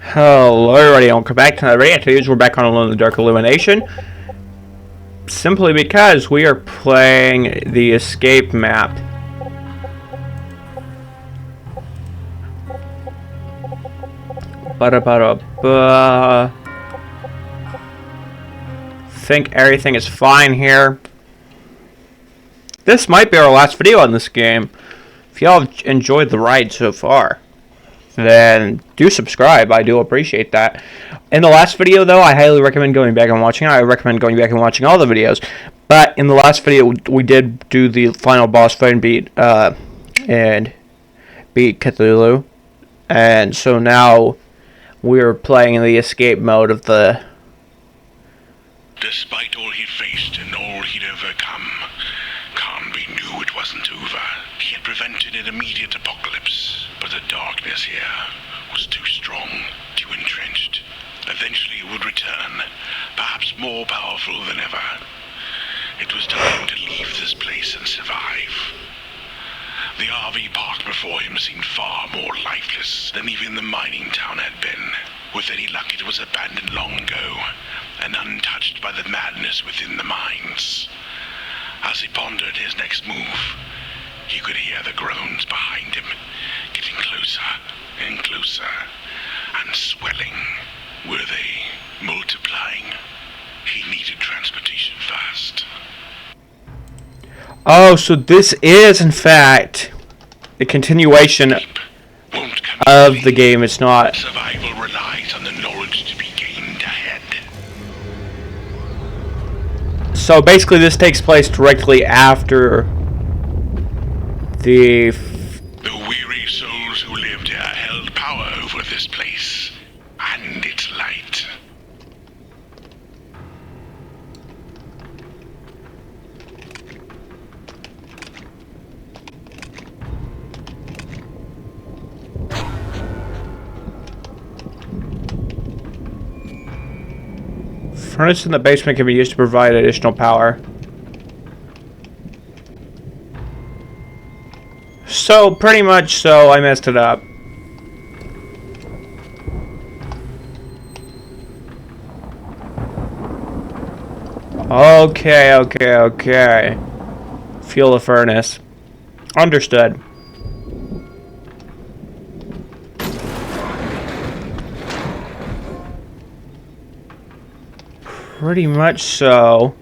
Hello everybody, and welcome back to another video. Today we're back on Alone in the Dark Illumination. Simply because we are playing the escape map. Ba-da-ba-da-ba. Think everything is fine here. This might be our last video on this game. If y'all have enjoyed the ride so far, then do subscribe. I do appreciate that. In the last video, though, I highly recommend going back and watching it. I recommend going back and watching all the videos. But in the last video, we did do the final boss fight and beat Cthulhu. And so now we're playing in the escape mode of the... Despite all he'd faced and all he'd overcome, Carnby knew it wasn't over. He had prevented an immediate apocalypse, but the darkness here was too strong, too entrenched. Eventually it would return, perhaps more powerful than ever. It was time to leave this place and survive. The RV park before him seemed far more lifeless than even the mining town had been. With any luck, it was abandoned long ago, and untouched by the madness within the mines. As he pondered his next move, he could hear the groans behind him, getting closer and closer, and swelling. Were they multiplying? He needed transportation fast. Oh, so this is, in fact, the continuation of the game. It's not... Survival relies on the knowledge to be gained ahead. So basically this takes place directly after the weary souls who lived here held power over this place and its light. furnace in the basement can be used to provide additional power. So, pretty much so, I messed it up. Okay. Fuel the furnace. Understood. Pretty much so.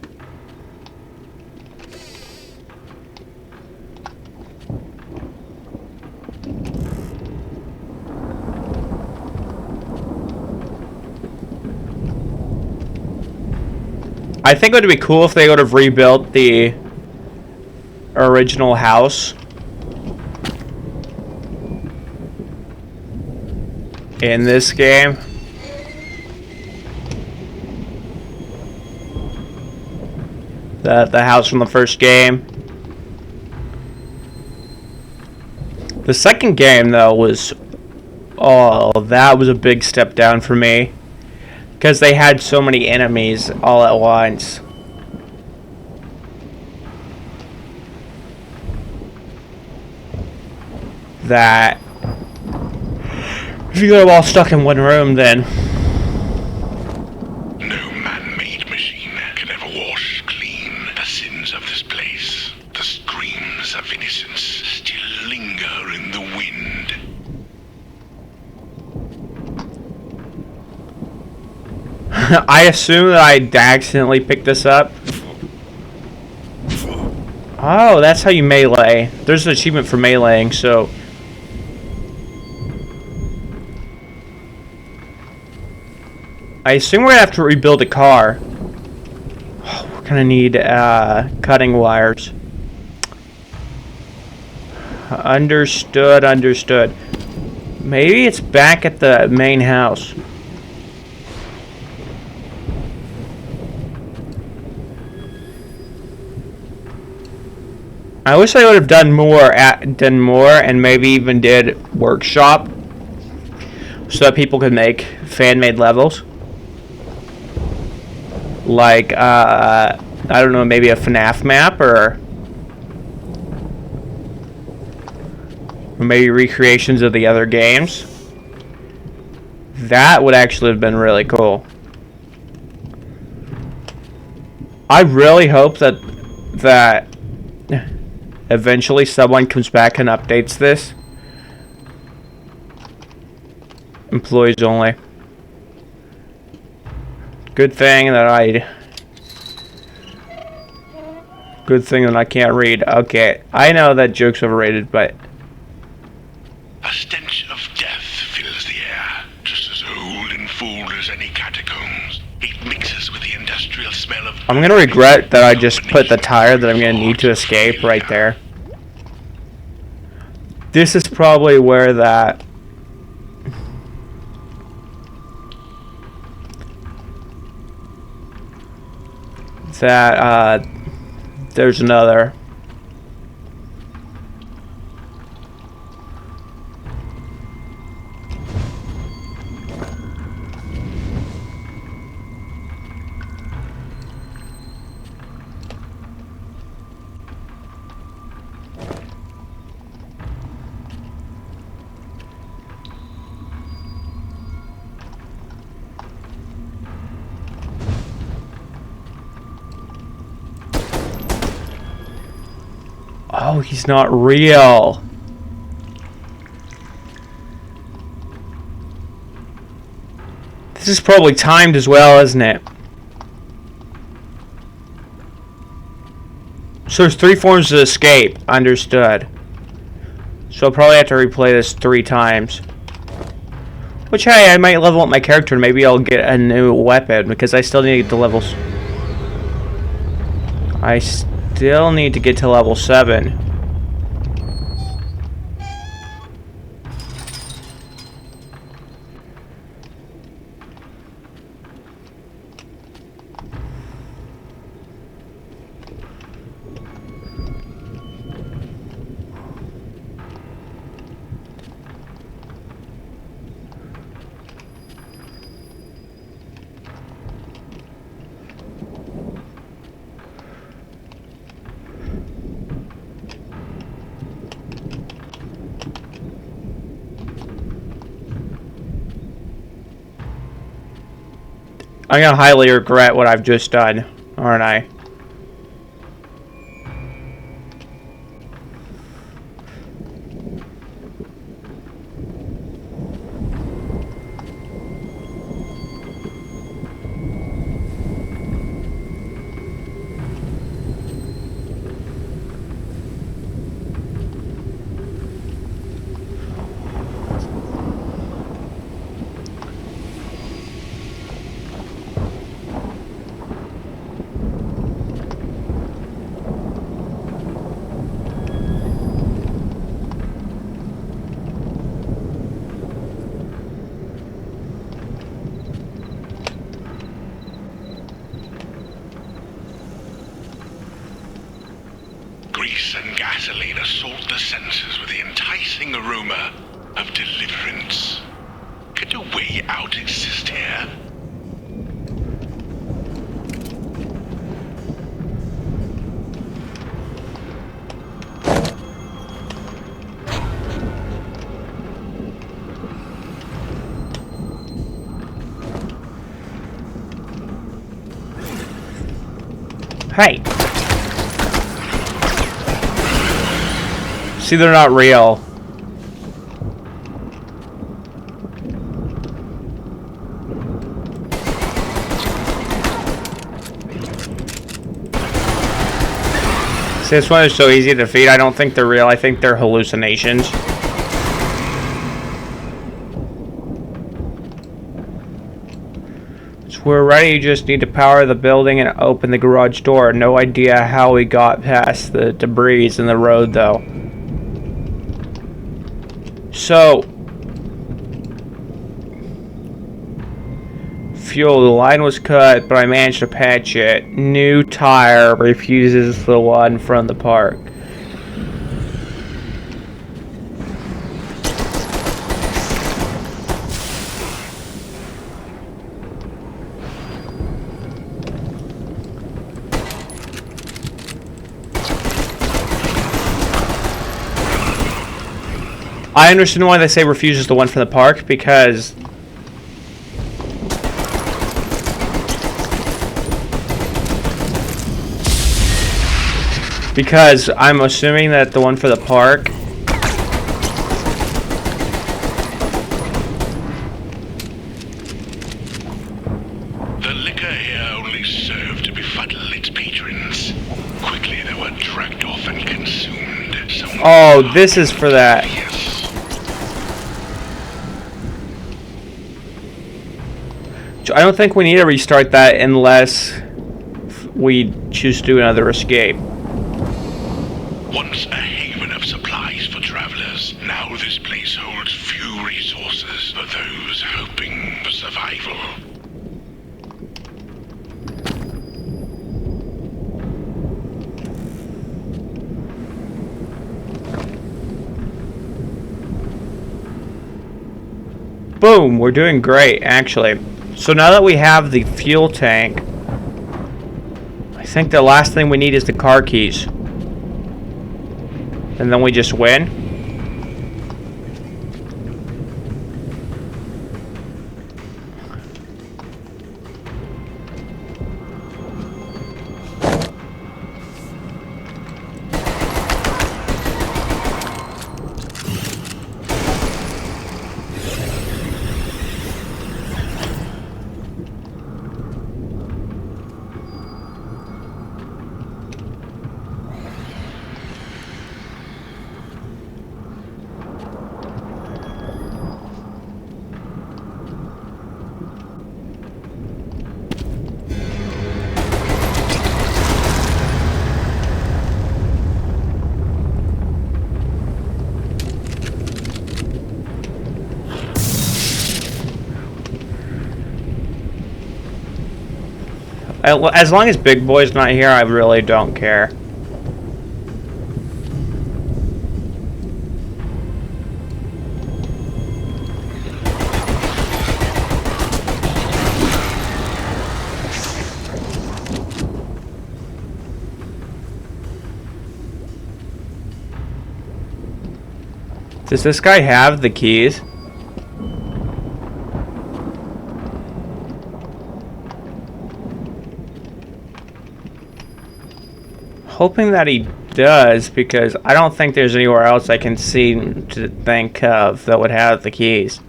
I think it would be cool if they would have rebuilt the original house in this game. The house from the first game. The second game, though, was... Oh, that was a big step down for me. Because they had so many enemies all at once. That... If you got them all stuck in one room, then... No man-made machine can ever wash clean the sins of this place. The screams of innocence still linger in the wind. I assume that I accidentally picked this up. Oh, that's how you melee. There's an achievement for meleeing, so... I assume we're gonna have to rebuild a car. Oh, we're gonna need cutting wires. Understood. Maybe it's back at the main house. I wish I would have done more, and maybe even did workshop, so that people could make fan-made levels. Like, I don't know, maybe a FNAF map, or maybe recreations of the other games. That would actually have been really cool. I really hope that eventually someone comes back and updates this. Employees only. Good thing that I can't read. Okay, I know that joke's overrated, but A stench of death fills the air, just as old and full as any catacombs. It mixes with the industrial smell of... I'm gonna regret that I just put the tire that I'm gonna need to escape right there. This is probably where that there's another. Oh, he's not real. This is probably timed as well, isn't it? So there's 3 forms of escape. Understood. So I'll probably have to replay this 3 times. Which, hey, I might level up my character and maybe I'll get a new weapon because I still need to get to levels. I still need to get to level 7. I'm gonna highly regret what I've just done, aren't I? Grease and gasoline assault the senses with the enticing aroma of deliverance. Could a way out exist here? Hey! See, they're not real. See, this one is so easy to defeat. I don't think they're real. I think they're hallucinations. So we're ready. You just need to power the building and open the garage door. No idea how we got past the debris in the road, though. So, fuel, the line was cut, but I managed to patch it. New tire refuses the one from the park. I understand why they say refuses the one from the park, because Because I'm assuming that the one for the park. The liquor here only served to befuddle its patrons. Quickly they were dragged off and consumed. Oh, this is for that. I don't think we need to restart that unless we choose to do another escape. Once a haven of supplies for travelers, now this place holds few resources for those hoping for survival. Boom, we're doing great, actually. So now that we have the fuel tank, I think the last thing we need is the car keys. And then we just win. As long as Big Boy's not here, I really don't care. Does this guy have the keys? Hoping that he does, because I don't think there's anywhere else I can see to think of that would have the keys.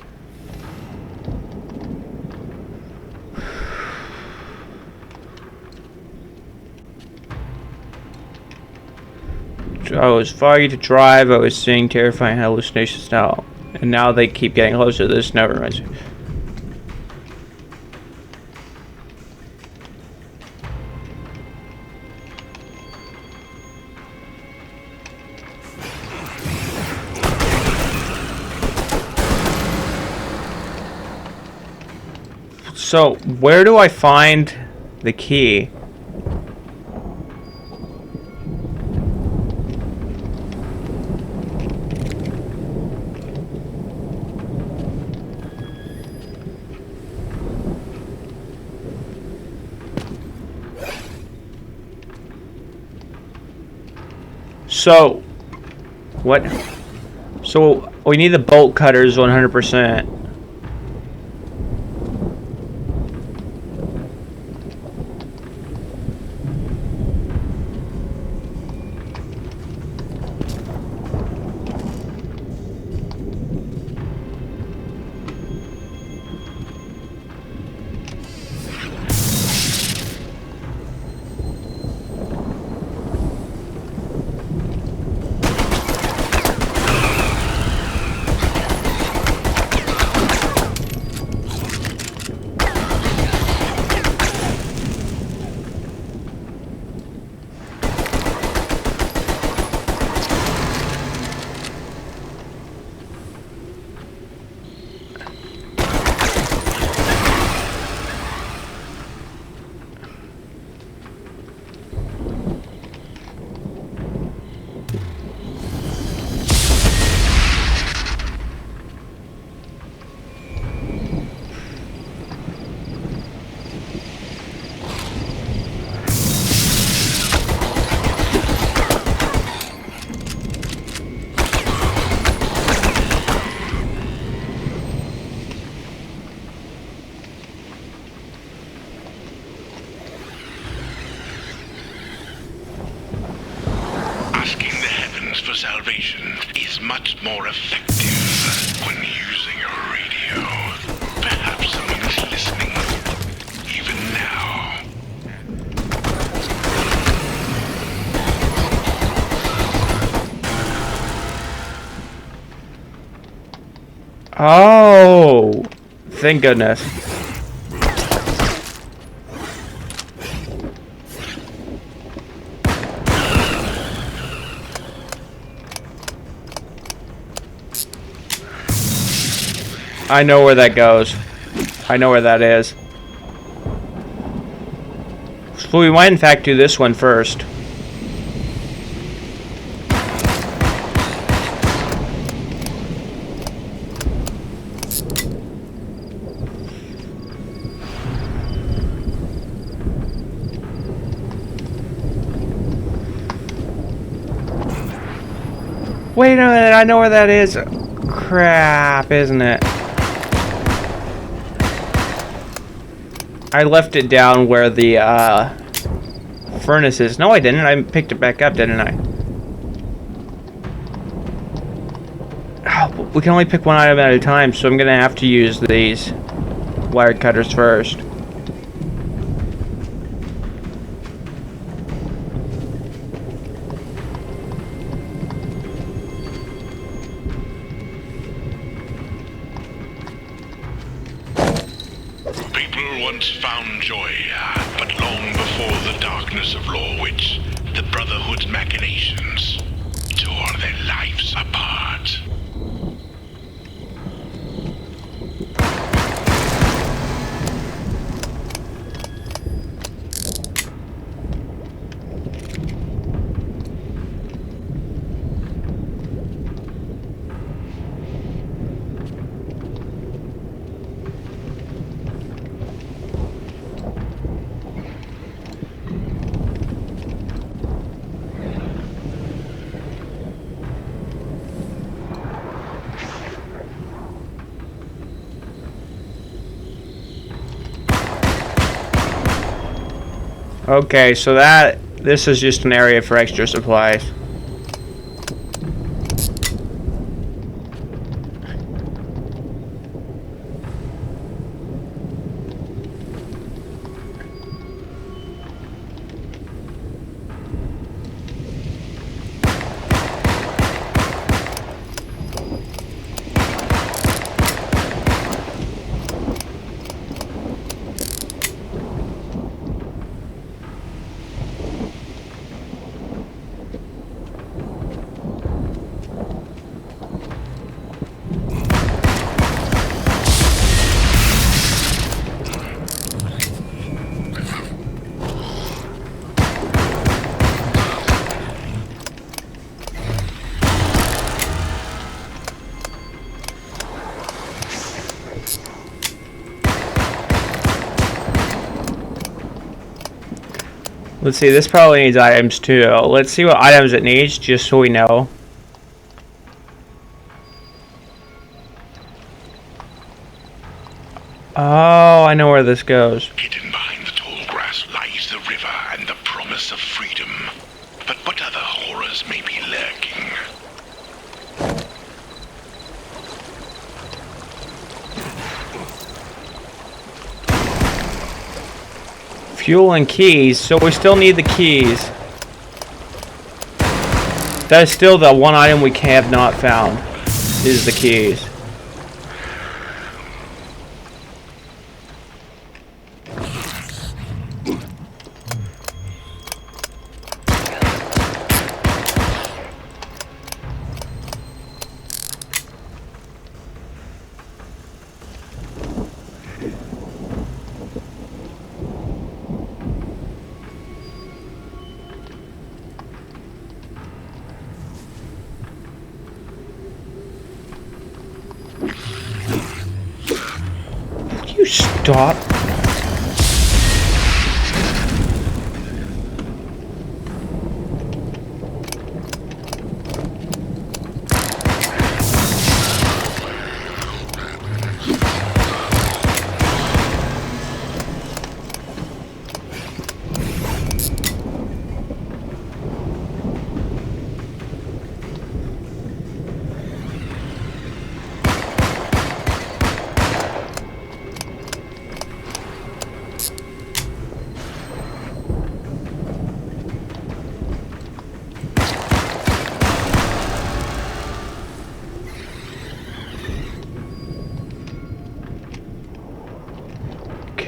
I was foggy to drive, I was seeing terrifying hallucinations now. And now they keep getting closer. This never reminds me. So, where do I find the key? So, what? So, we need the bolt cutters 100%. much more effective when using a radio. Perhaps someone is listening, even now. Oh, thank goodness. I know where that goes. I know where that is. So we might in fact do this one first. Wait a minute, I know where that is. Crap, isn't it? I left it down where the furnace is. No, I didn't. I picked it back up, didn't I? Oh, we can only pick one item at a time, so I'm going to have to use these wire cutters first. Once found joy, but long before the darkness of Lorwich, the Brotherhood's machinations tore their lives apart. Okay, so this is just an area for extra supplies. Let's see, this probably needs items too. Let's see what items it needs, just so we know. Oh, I know where this goes. Hidden behind the tall grass lies the river and the promise of freedom. But what other horrors may be lurking? Fuel and keys, so we still need the keys. That is still the one item we have not found, is the keys. You stop.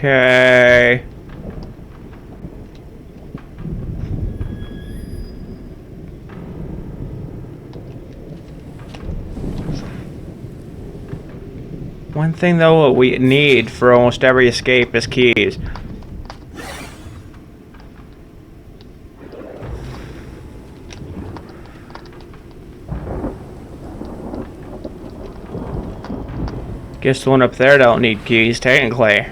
Okay. One thing though we need for almost every escape is keys. Guess the one up there don't need keys, technically.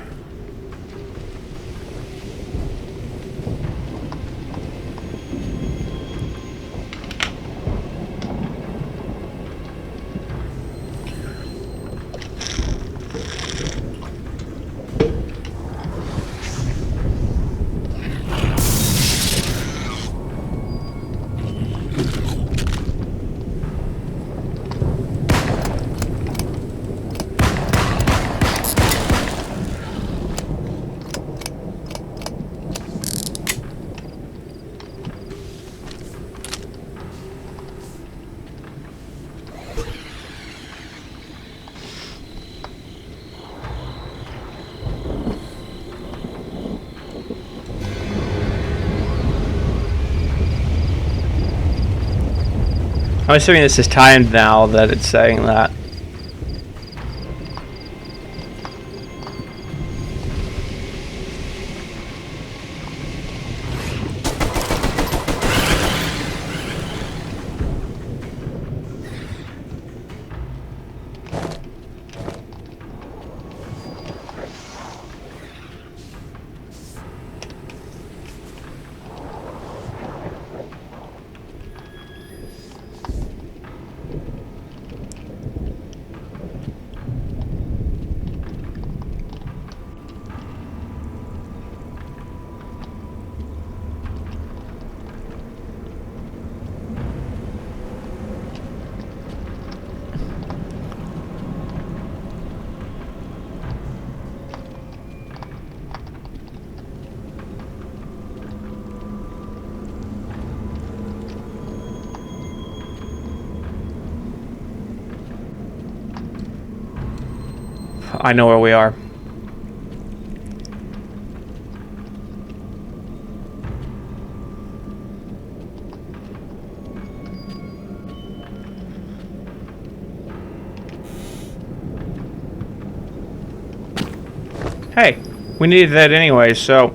I'm assuming this is timed now that it's saying that. I know where we are. Hey, we needed that anyway, so...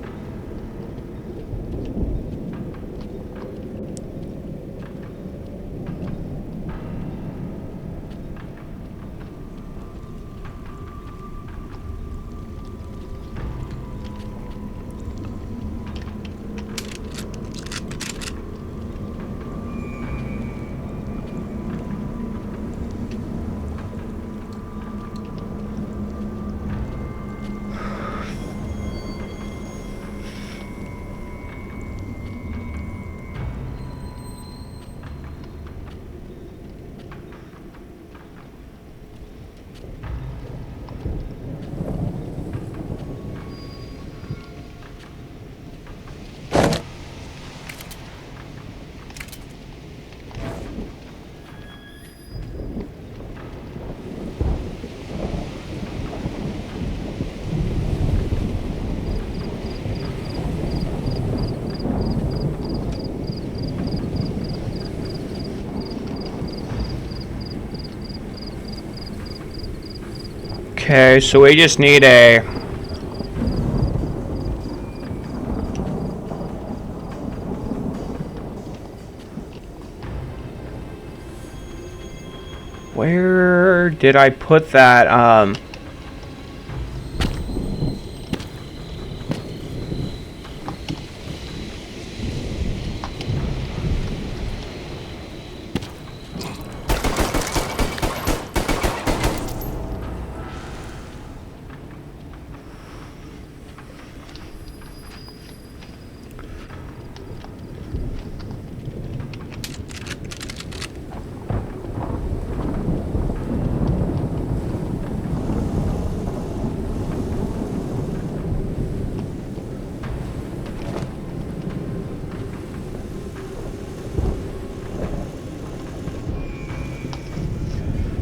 Okay, so we just need a... Where did I put that,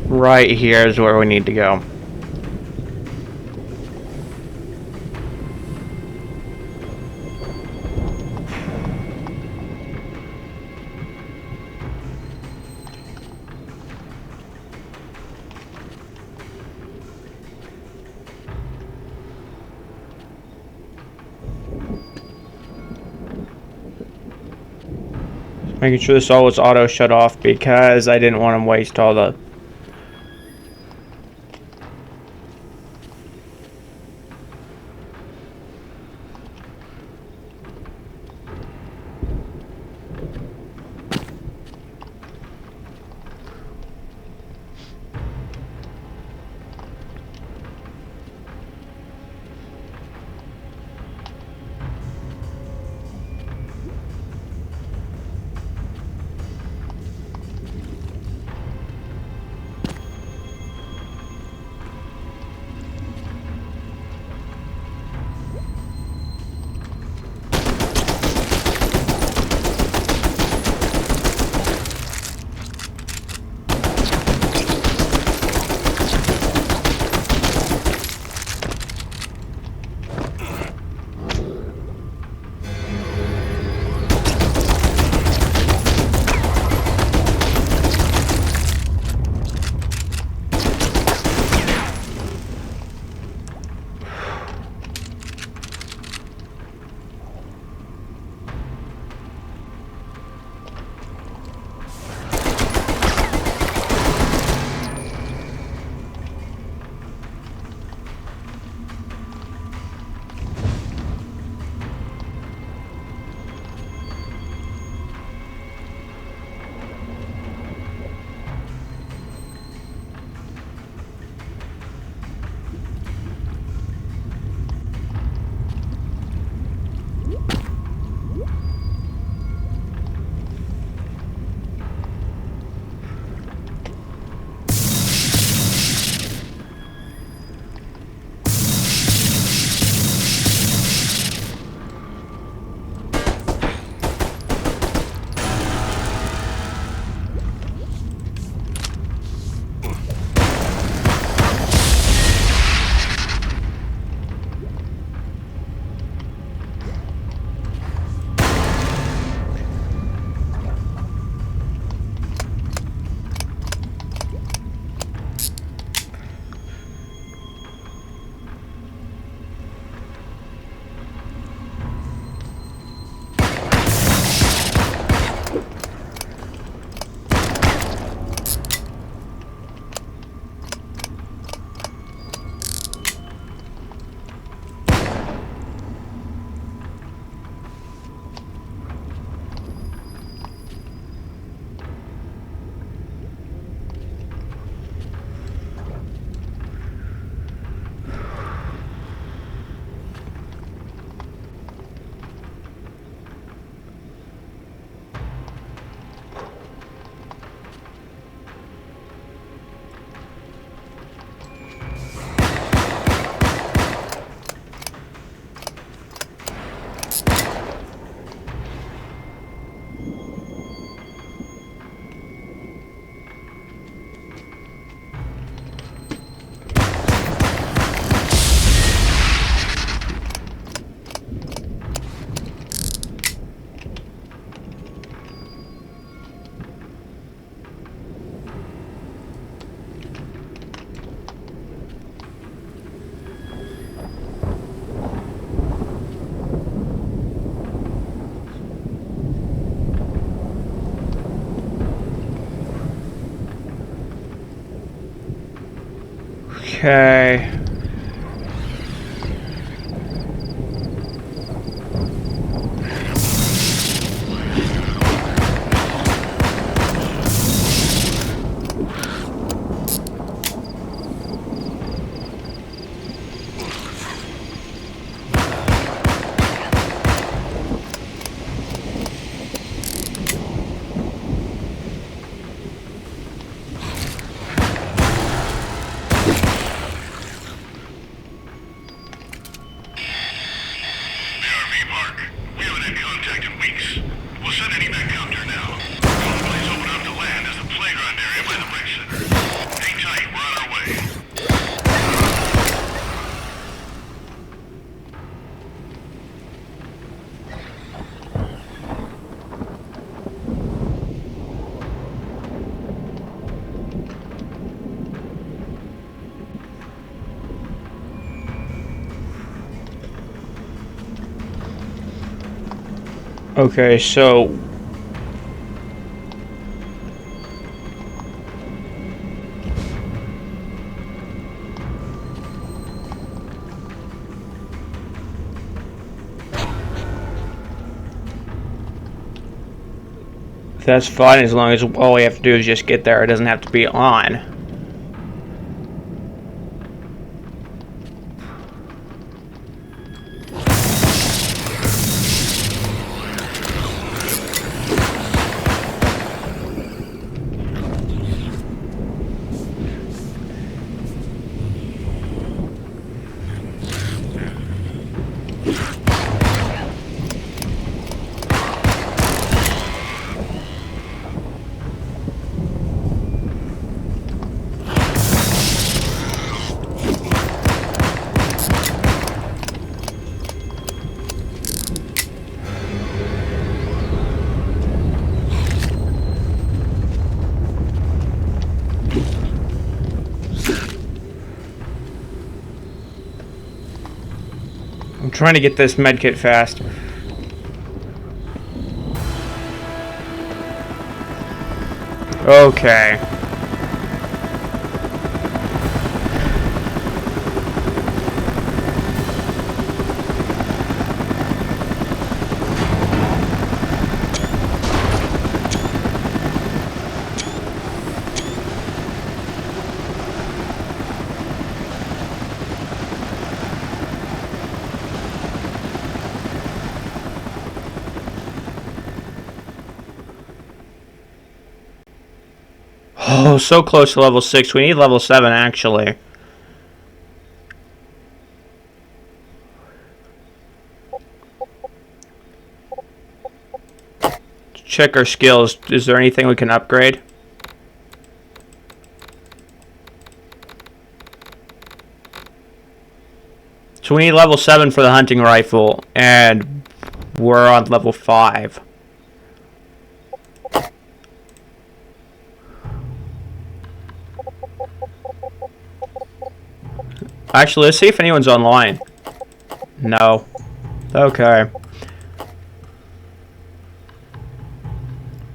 Right here is where we need to go. Making sure this all was auto shut off because I didn't want to waste all the... Okay. Okay, so That's fine as long as all we have to do is just get there. It doesn't have to be on. I'm trying to get this medkit fast. Okay. Oh, so close to level 6. We need level 7, actually. Check our skills. Is there anything we can upgrade? So we need level 7 for the hunting rifle, and we're on level 5. Actually, let's see if anyone's online. No. Okay.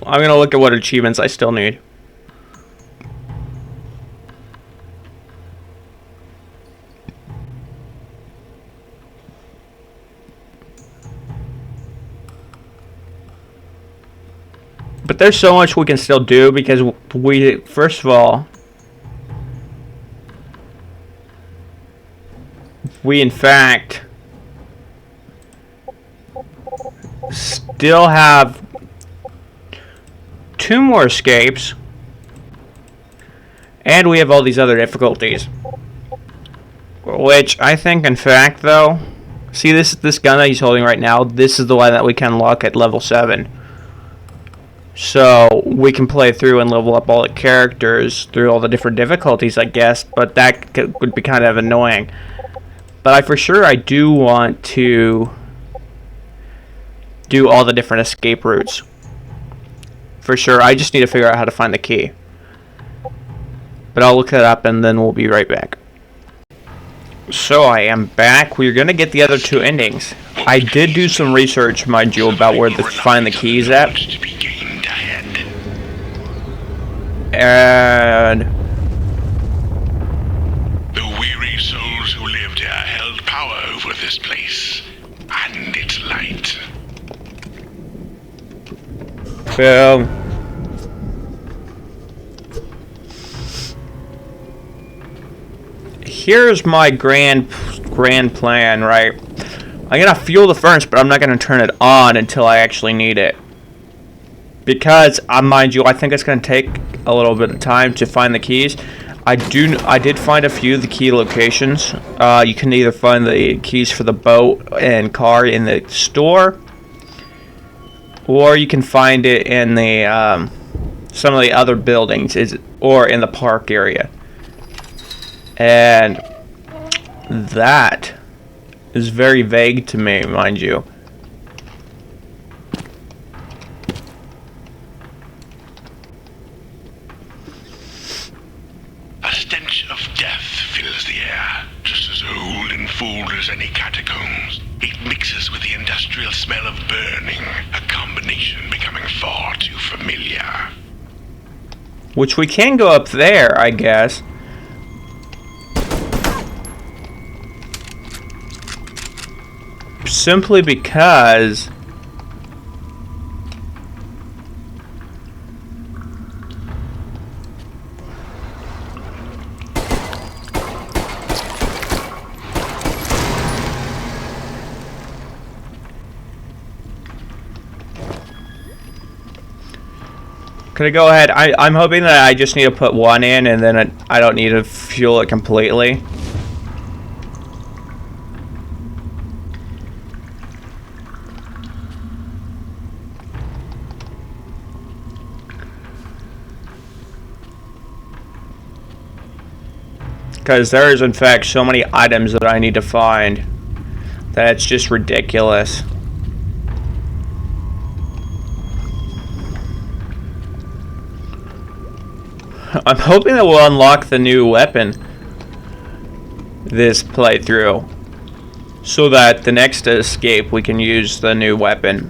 I'm gonna look at what achievements I still need. But there's so much we can still do because we, first of all, we in fact still have 2 more escapes, and we have all these other difficulties, which I think in fact though, see this gun that he's holding right now, this is the one that we can unlock at level 7. So we can play through and level up all the characters through all the different difficulties, I guess, but that would be kind of annoying. But I do want to do all the different escape routes. For sure, I just need to figure out how to find the key. But I'll look that up and then we'll be right back. So I am back. We're going to get the other 2 endings. I did do some research, mind you, about where to find the keys at. And the weary souls who lived here held power over this place and its light. well, here's my grand plan, right? I'm gonna fuel the furnace, but I'm not gonna turn it on until I actually need it. Because, mind you, I think it's gonna take a little bit of time to find the keys. I did find a few of the key locations. You can either find the keys for the boat and car in the store, or you can find it in the some of the other buildings, or in the park area. And that is very vague to me, mind you. A stench of death fills the air, just as old and full as any catacombs. It mixes with the industrial smell of burning, a combination becoming far too familiar. Which we can go up there, I guess. Simply because Could I go ahead? I'm hoping that I just need to put one in and then I don't need to fuel it completely. Because there is in fact so many items that I need to find that it's just ridiculous. I'm hoping that we'll unlock the new weapon this playthrough, so that the next escape we can use the new weapon.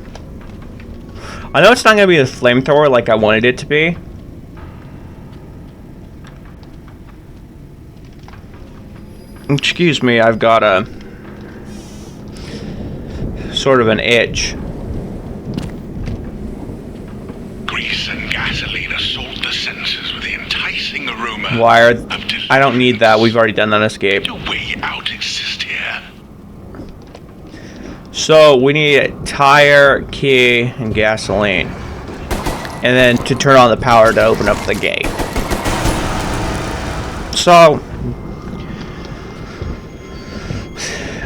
I know it's not going to be a flamethrower like I wanted it to be. Excuse me, I've got a sort of an itch. Grease and gasoline assault the senses with the enticing aroma. Wire. I don't need that. We've already done that escape. A way out exists here. So we need a tire, key, and gasoline. And then to turn on the power to open up the gate. So,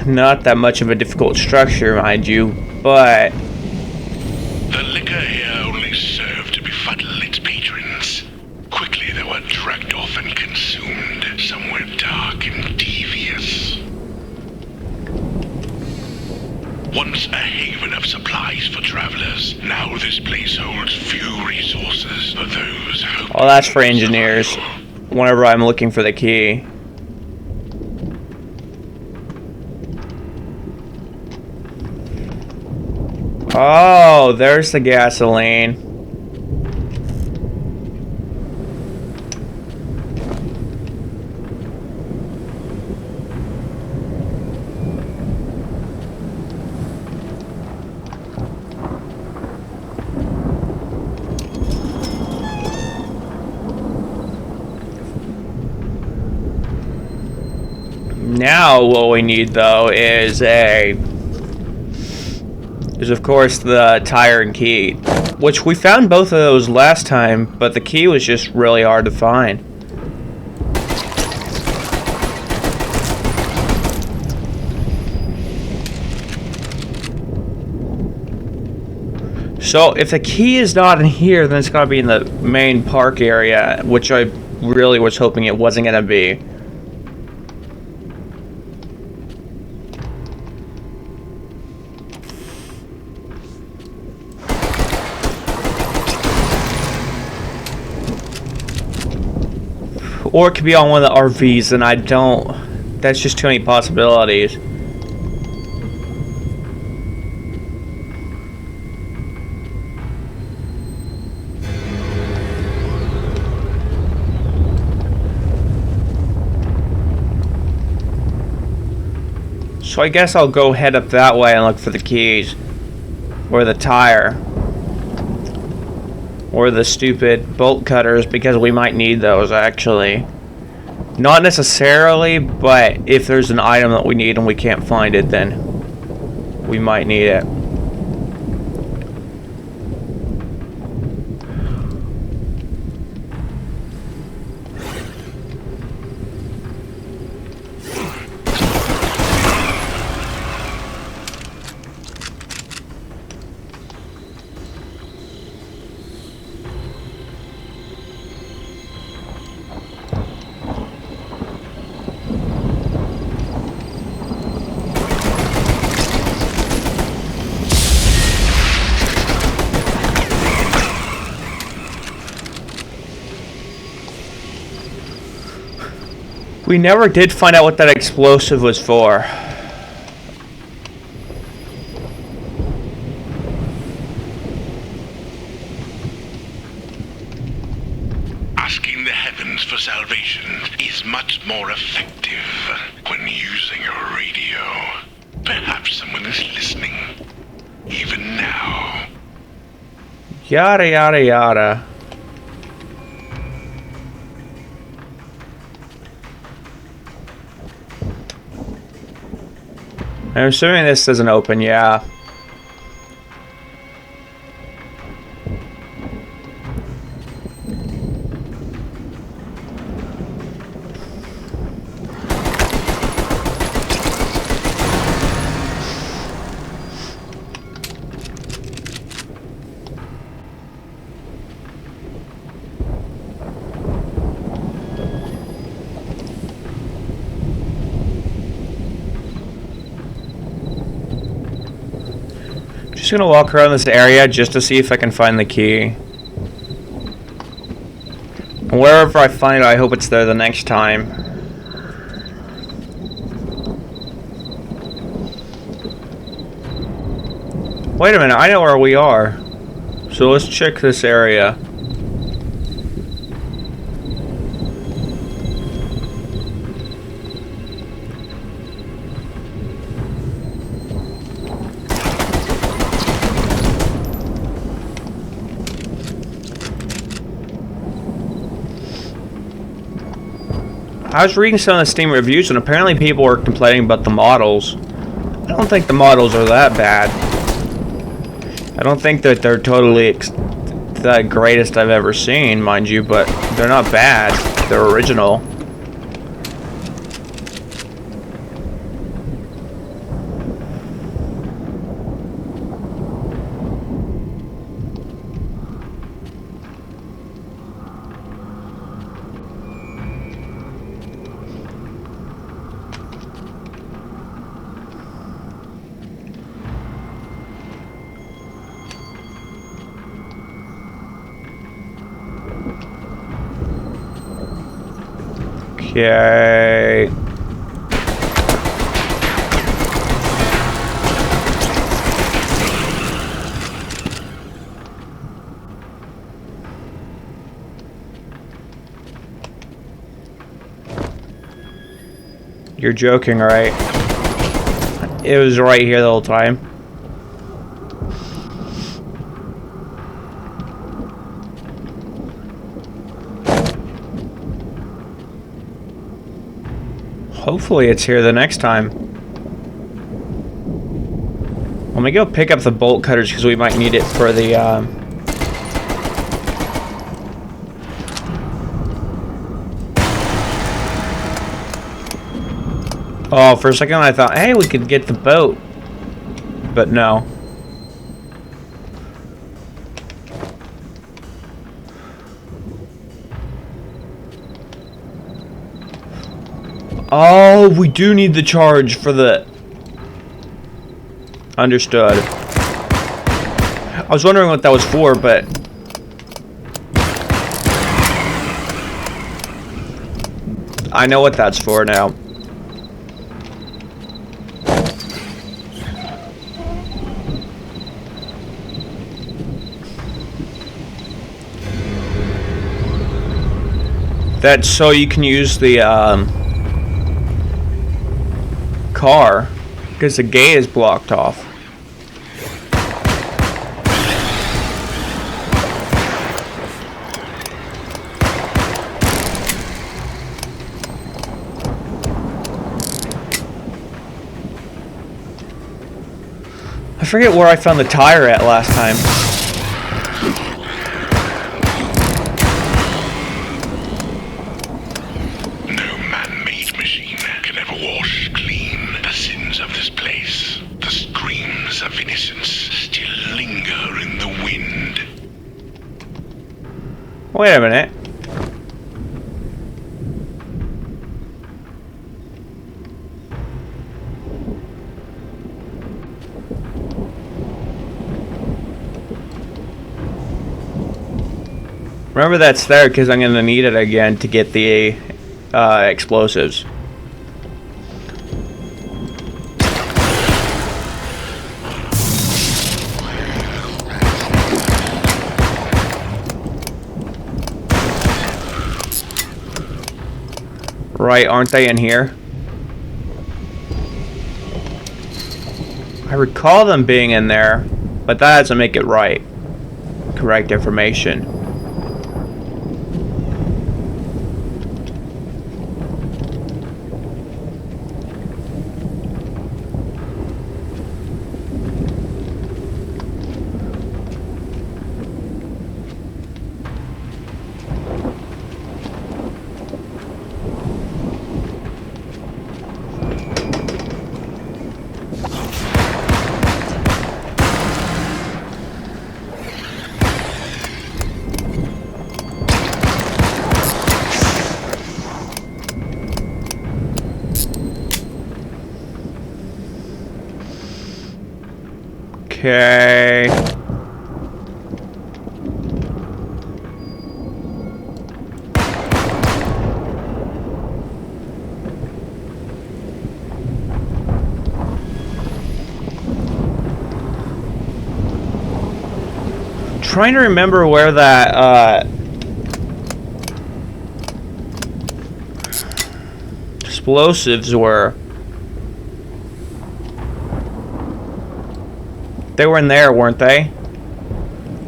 not that much of a difficult structure, mind you, but The liquor here only served to befuddle its patrons. Quickly they were dragged off and consumed somewhere dark and devious. Once a haven of supplies for travelers, now this place holds few resources for those hoping. oh, that's for engineers. Whenever I'm looking for the key. Oh, there's the gasoline. Now what we need though is of course the tire and key, which we found both of those last time, but the key was just really hard to find. So if the key is not in here, then it's got to be in the main park area, which I really was hoping it wasn't going to be. Or it could be on one of the RVs, and I don't... That's just too many possibilities. So I guess I'll go head up that way and look for the keys. Or the tire. Or the stupid bolt cutters, because we might need those, actually. Not necessarily, but if there's an item that we need and we can't find it, then we might need it. We never did find out what that explosive was for. Asking the heavens for salvation is much more effective when using a radio. Perhaps someone is listening, even now. Yada yada yada. I'm assuming this doesn't open, yeah. just gonna walk around this area just to see if I can find the key. And wherever I find it, I hope it's there the next time. Wait a minute, I know where we are. So let's check this area. I was reading some of the Steam reviews, and apparently people were complaining about the models. I don't think the models are that bad. I don't think that they're totally the greatest I've ever seen, mind you, but they're not bad. They're original. Okay. You're joking, right? It was right here the whole time. Hopefully it's here the next time. Let me go pick up the bolt cutters because we might need it for the Oh, for a second I thought, hey, we could get the boat. But no. Oh, we do need the charge for the... Understood. I was wondering what that was for, but... I know what that's for now. That's so you can use the, car, because the gate is blocked off. I forget where I found the tire at last time. Wait a minute. Remember that's there because I'm going to need it again to get the explosives. Right, aren't they in here? I recall them being in there, but that doesn't make it right. Correct information. Okay. Trying to remember where that explosives were. They were in there, weren't they?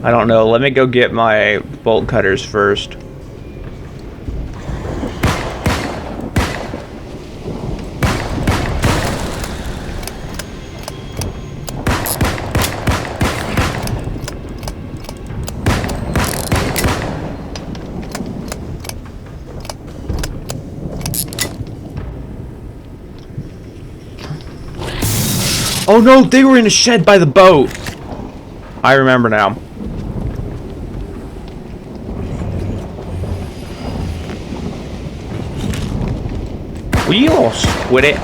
I don't know. Let me go get my bolt cutters first. Oh no, they were in a shed by the boat. I remember now. Will you all squid it?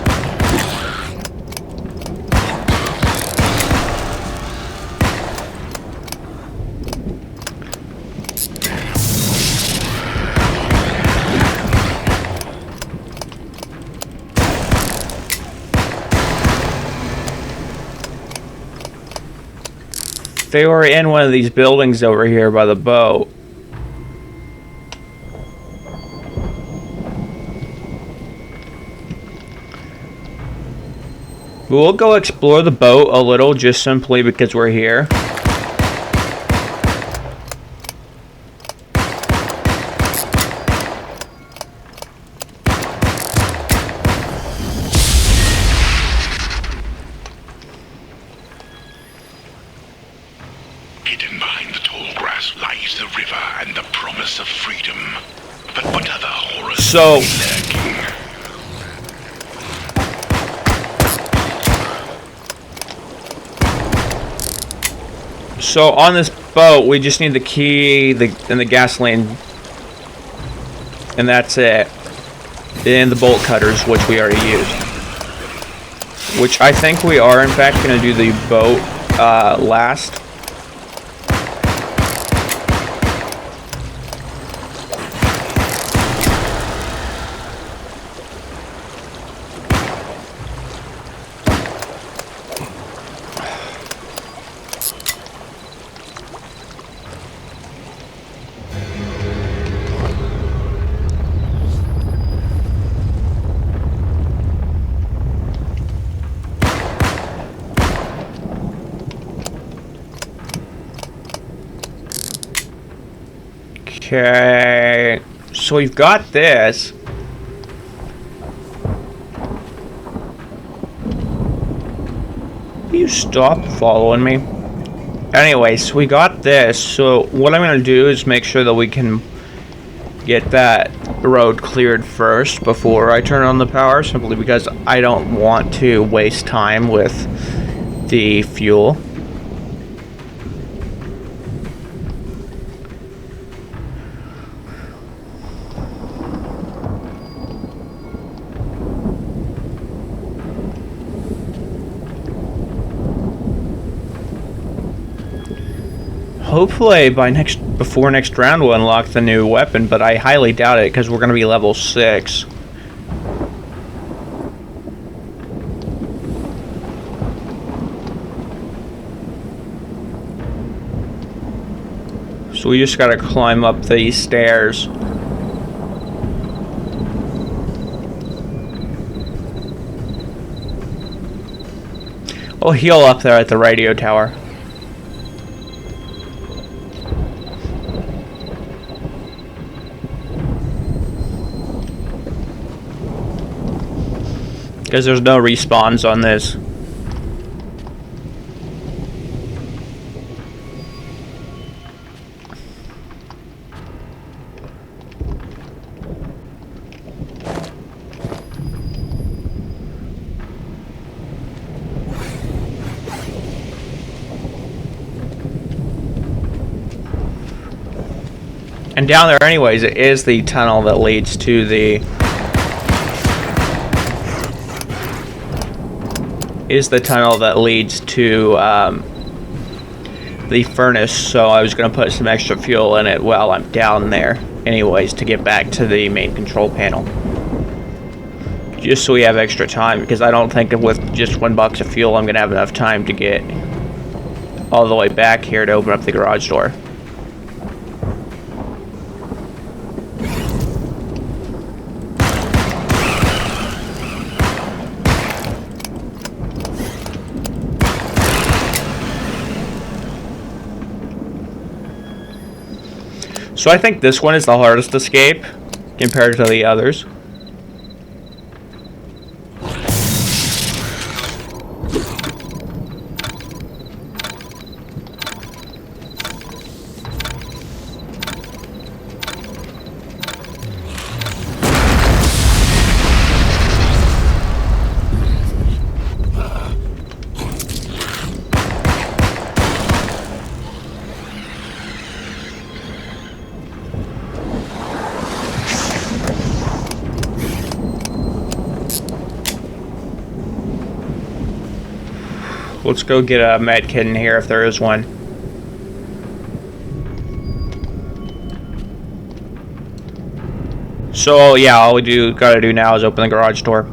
They were in one of these buildings over here by the boat. We'll go explore the boat a little just simply because we're here. Hidden behind the tall grass lies the river and the promise of freedom. But what other horrors So- are lurking? So on this boat, we just need the key, and the gasoline, and that's it. And the bolt cutters, which we already used. Which I think we are, in fact, going to do the boat last. Okay, so we've got this. Will you stop following me? Anyways, we got this, so what I'm going to do is make sure that we can get that road cleared first before I turn on the power, simply because I don't want to waste time with the fuel. Hopefully before next round we'll unlock the new weapon, but I highly doubt it because we're going to be level 6. So we just got to climb up these stairs. We'll heal up there at the radio tower. Because there's no respawns on this. And down there anyways, it is the tunnel that leads to the the furnace, so I was going to put some extra fuel in it while I'm down there anyways to get back to the main control panel. Just so we have extra time, because I don't think with just 1 box of fuel I'm going to have enough time to get all the way back here to open up the garage door. So I think this one is the hardest escape compared to the others. Let's go get a med kit in here if there is one. So yeah, all we gotta do now is open the garage door.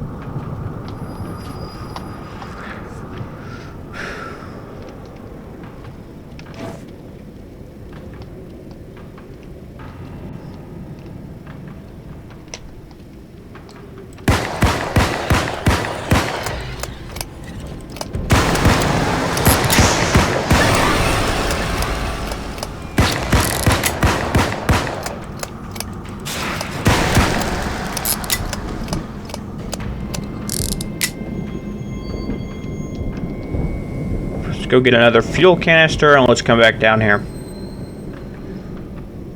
Let's go get another fuel canister and let's come back down here.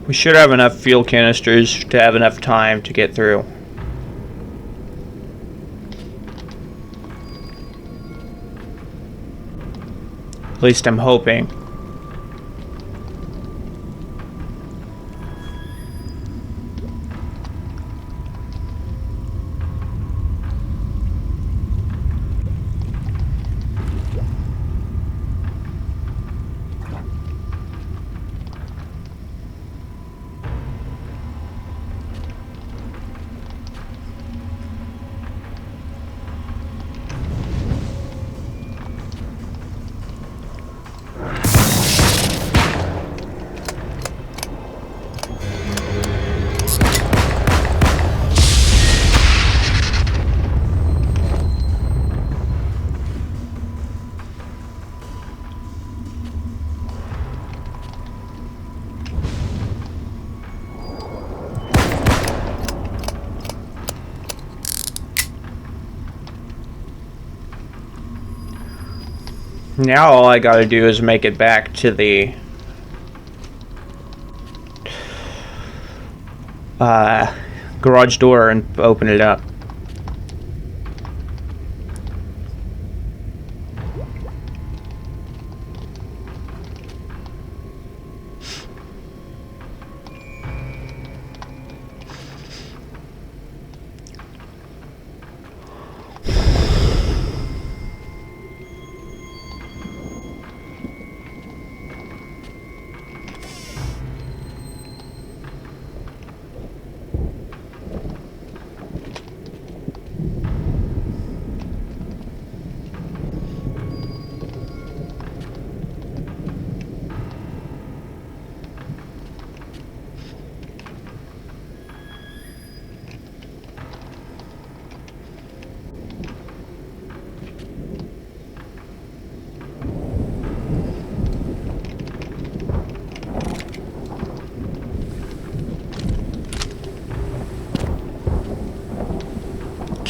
We should have enough fuel canisters to have enough time to get through. At least I'm hoping. Now all I gotta do is make it back to the garage door and open it up.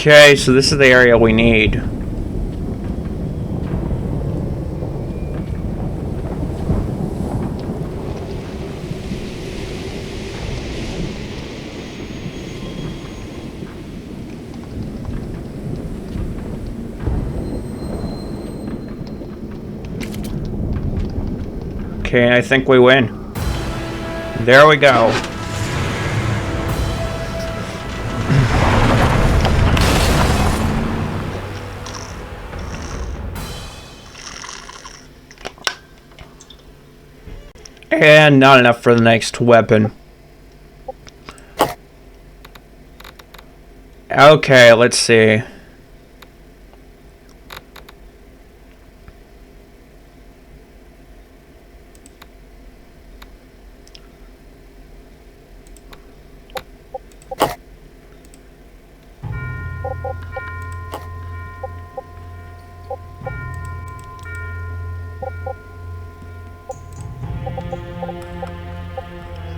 Okay, so this is the area we need. Okay, I think we win. There we go. And not enough for the next weapon. Okay, let's see.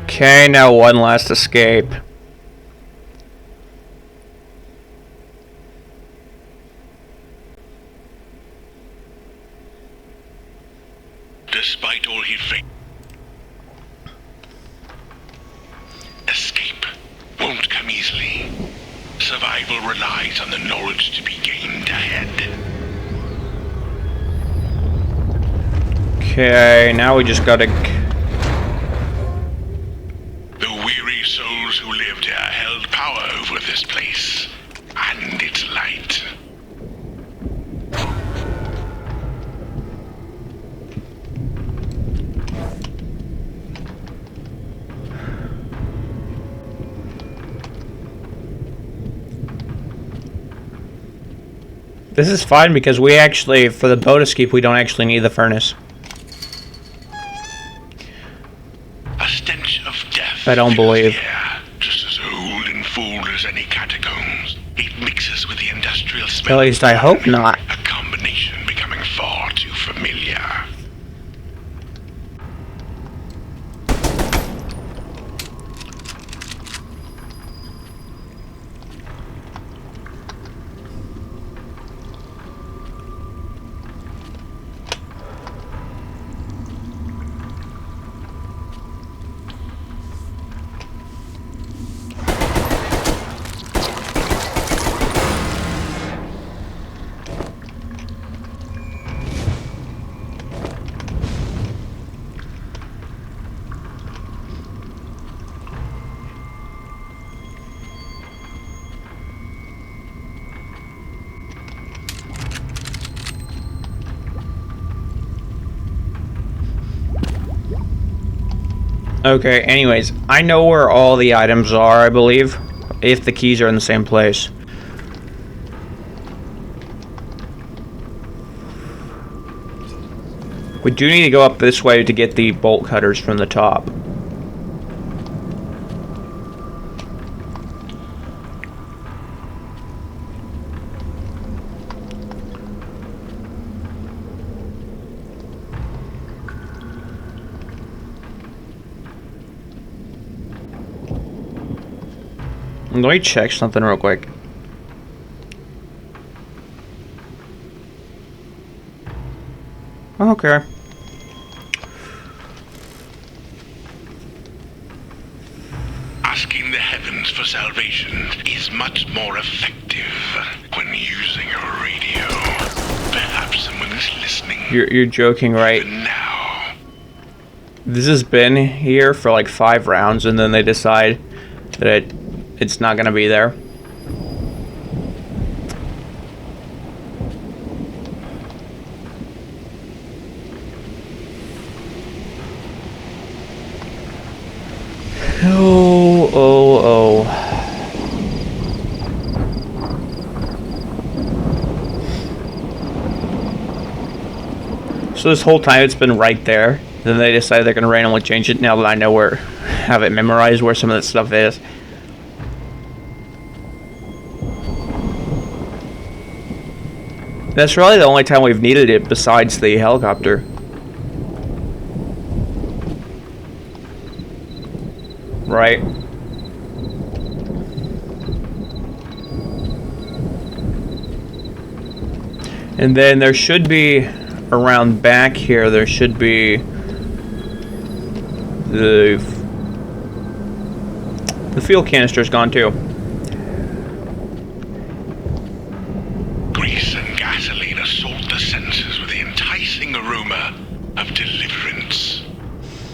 Okay, now one last escape. Despite all he faced, escape won't come easily. Survival relies on the knowledge to be gained ahead. Okay, now we just gotta... The weary souls who lived here held power over this place and its light. This is fine because we actually, for the boat escape, we don't actually need the furnace. A stench of death. I don't believe. Here, just as old and full as any catacombs. It mixes with the industrial smell. At least I hope not. A combination becoming far too familiar. Okay, anyways, I know where all the items are, I believe, if the keys are in the same place. We do need to go up this way to get the bolt cutters from the top. Let me check something real quick. Okay. Asking the heavens for salvation is much more effective when using a radio. Perhaps someone is listening. You're joking, right? Even now. This has been here for like 5 rounds, and then they decide that it's not gonna be there. Oh. So this whole time it's been right there. Then they decide they're gonna randomly change it now that I know where, have it memorized where some of that stuff is. That's really the only time we've needed it besides the helicopter. Right. And then there should be, around back here, there should be the fuel canister's gone too. Grease and gasoline assault the senses with the enticing aroma of deliverance.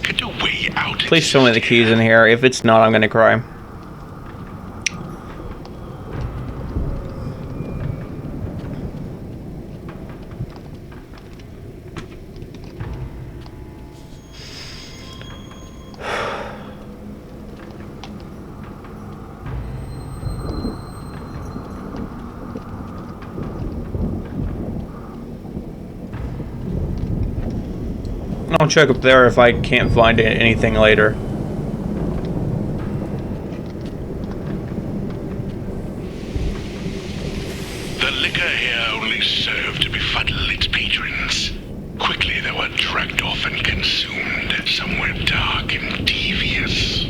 Get a way out. Please show me the keys in here. If it's not, I'm gonna cry. I'll check up there if I can't find anything later. The liquor here only served to befuddle its patrons. Quickly they were dragged off and consumed somewhere dark and devious.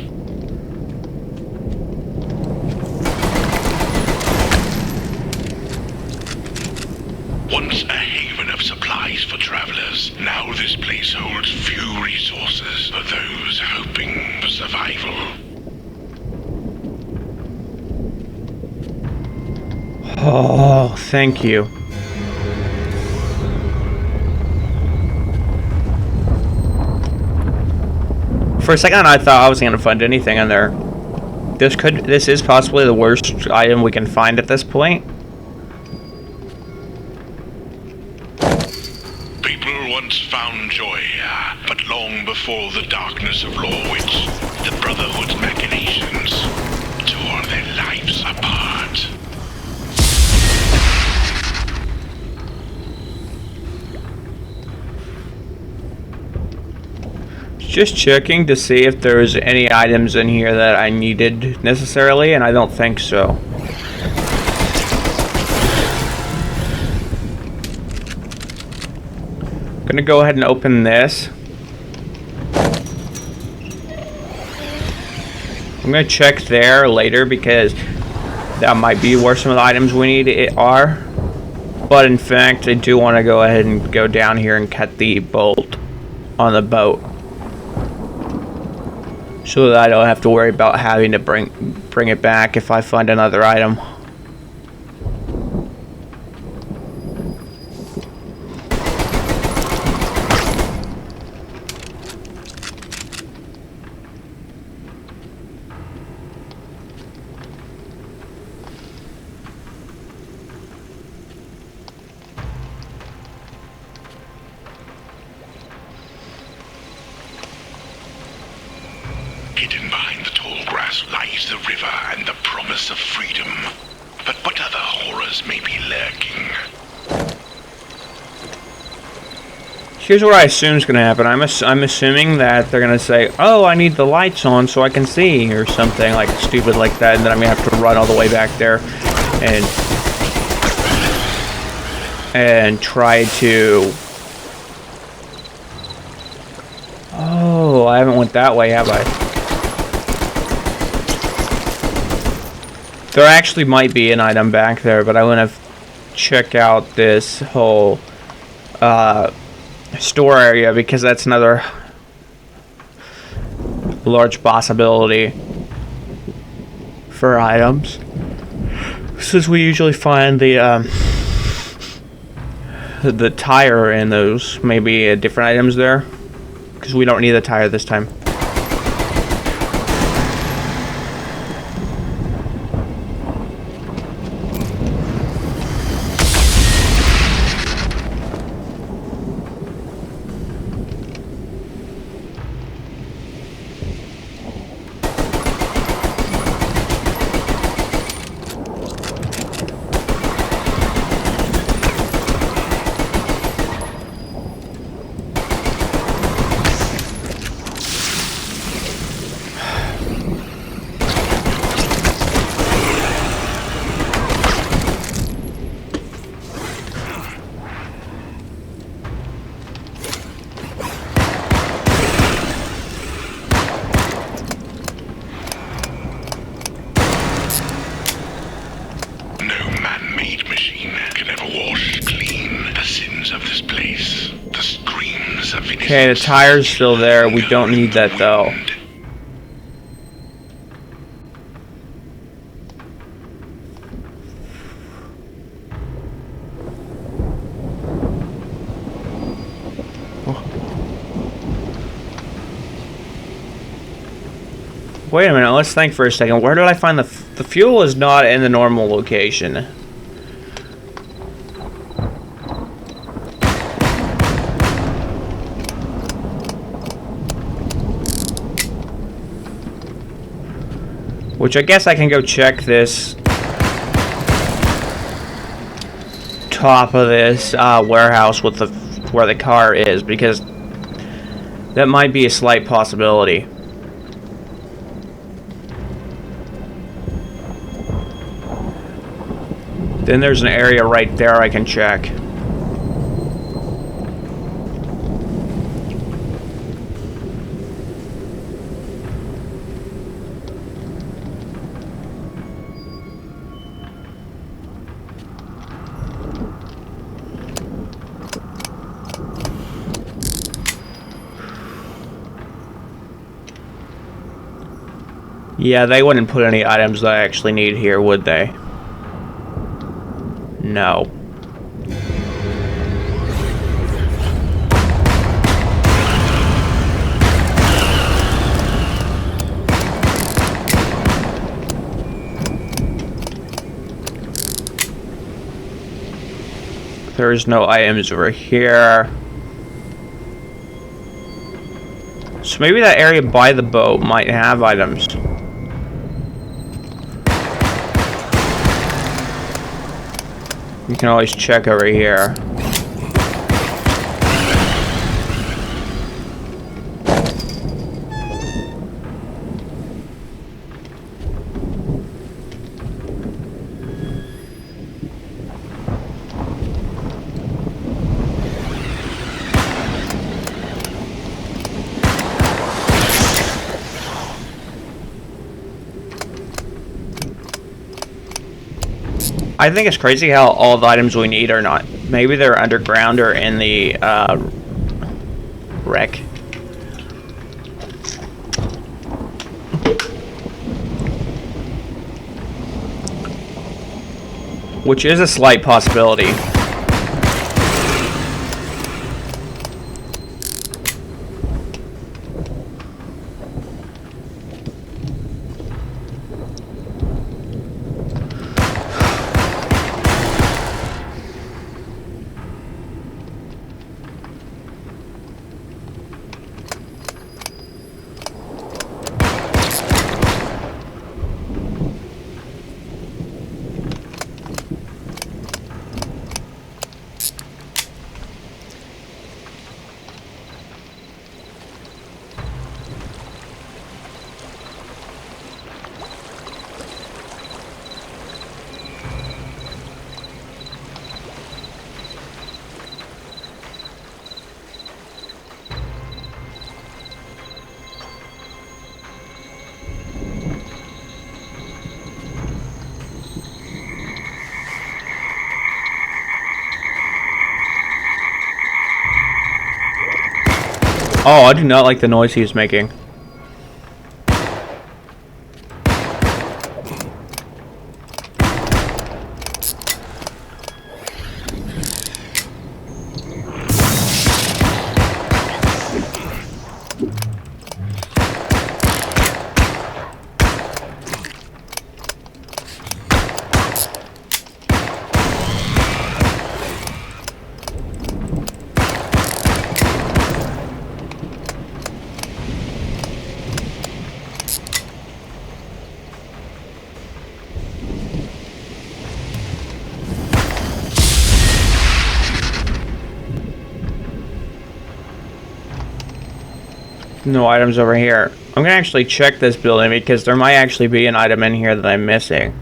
Once a haven of supplies for travelers, now this place holds few resources for those hoping for survival. Oh, thank you. For a second, I thought I wasn't gonna find anything in there. This is possibly the worst item we can find at this point. People once found joy here, but long before the darkness of Lorwich, the Brotherhood's machinations tore their lives apart. Just checking to see if there's any items in here that I needed necessarily, and I don't think so. Gonna go ahead and open this. I'm gonna check there later because that might be where some of the items we need are. But in fact, I do want to go ahead and go down here and cut the bolt on the boat, so that I don't have to worry about having to bring it back if I find another item. Hidden behind the tall grass lies the river and the promise of freedom. But what other horrors may be lurking? Here's what I assume is going to happen. I'm assuming that they're going to say, "Oh, I need the lights on so I can see," or something like stupid like that, and then I'm going to have to run all the way back there and try to. Oh, I haven't went that way, have I? There actually might be an item back there, but I want to check out this whole store area because that's another large possibility for items. Since we usually find the tire in those, maybe different items there, because we don't need the tire this time. Okay, the tire's still there. We don't need that though. Wait a minute, let's think for a second. Where did I find the fuel is not in the normal location. Which I guess I can go check this top of this warehouse with where the car is, because That might be a slight possibility. Then there's an area right there I can check. Yeah, they wouldn't put any items that I actually need here, would they? No. There's no items over here. So maybe that area by the boat might have items. You can always check over here. I think it's crazy how all the items we need are not. Maybe they're underground or in the wreck. Which is a slight possibility. Oh, I do not like the noise he's making. No items over here. I'm gonna actually check this building because there might actually be an item in here that I'm missing.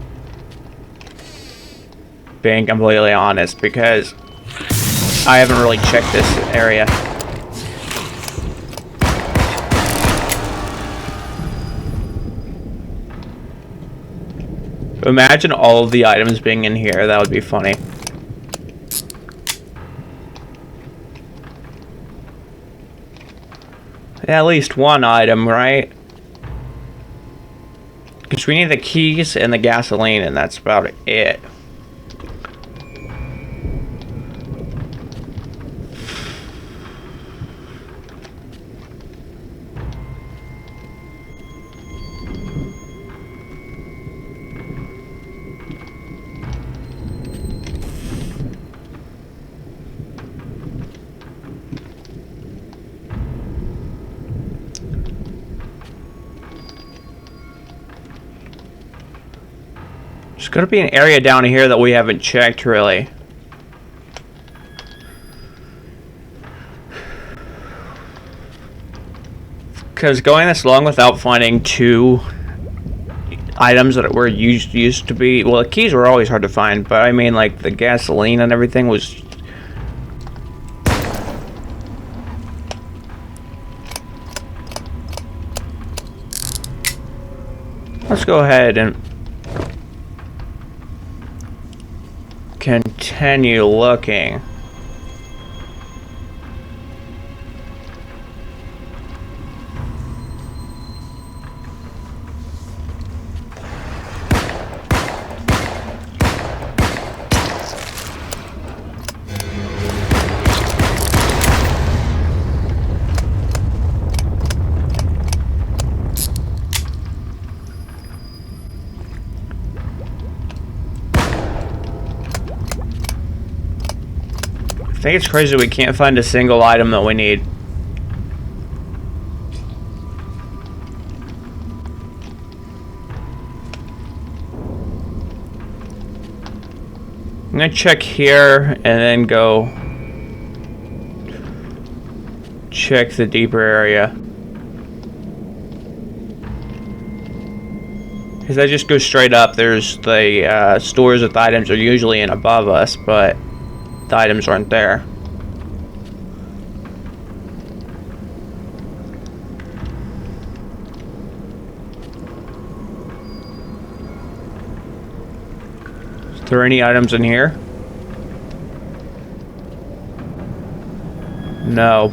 Being completely honest, because I haven't really checked this area. Imagine all of the items being in here, that would be funny. At least one item, right? Because we need the keys and the gasoline, and that's about it. There's got to be an area down here that we haven't checked, really. Because going this long without finding two items that were used to be, well, the keys were always hard to find, but I mean, like, the gasoline and everything was... Let's go ahead and continue looking. I think it's crazy we can't find a single item that we need. I'm gonna check here and then go check the deeper area. Because I just go straight up, there's the stores with items are usually in above us, but the items aren't there. Is there any items in here? No.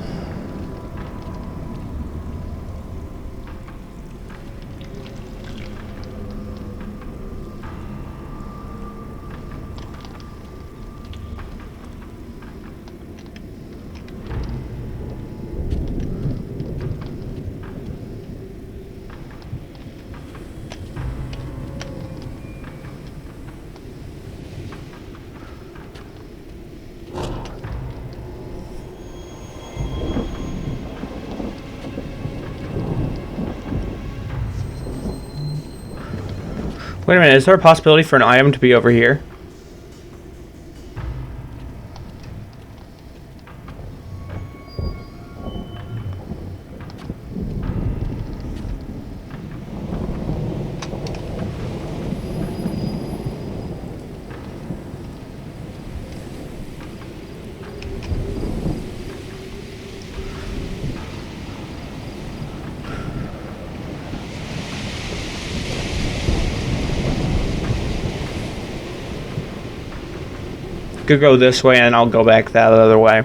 Wait a minute, is there a possibility for an item to be over here? Could go this way and I'll go back that other way.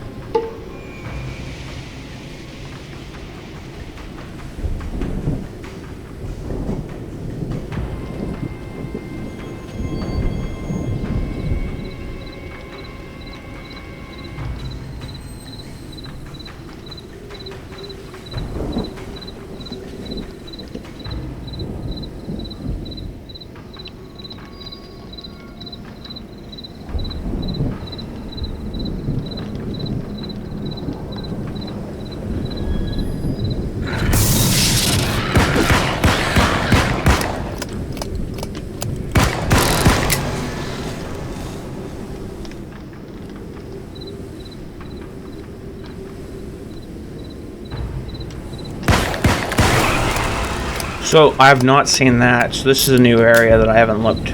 So I have not seen that, so this is a new area that I haven't looked.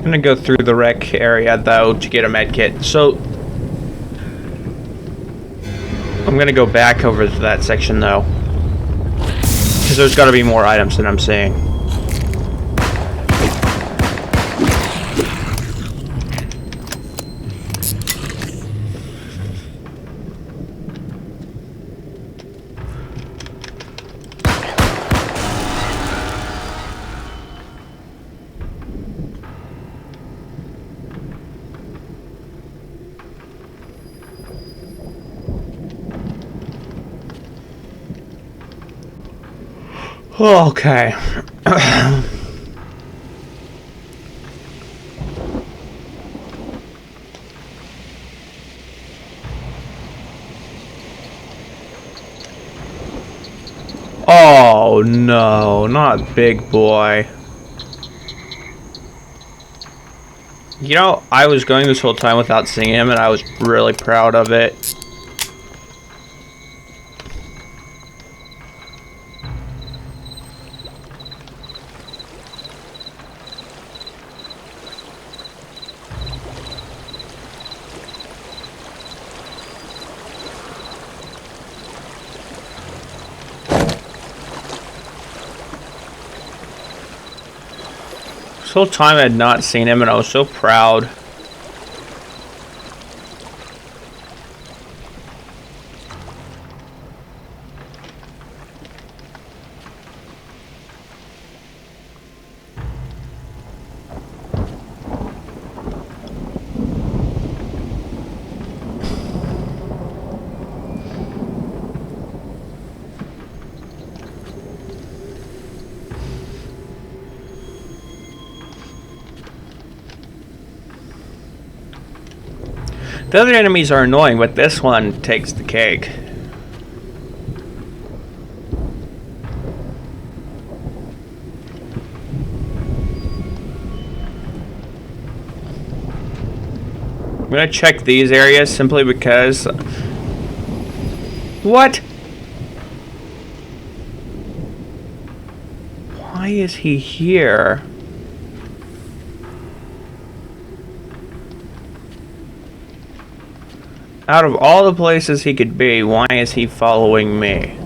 I'm gonna go through the wreck area though to get a med kit. So I'm gonna go back over to that section though, because there's got to be more items than I'm seeing. Okay. Oh no, not big boy. You know, I was going this whole time without seeing him and I was really proud of it. This whole time I had not seen him and I was so proud. The other enemies are annoying, but this one takes the cake. I'm gonna check these areas simply because... What? Why is he here? Out of all the places he could be, why is he following me?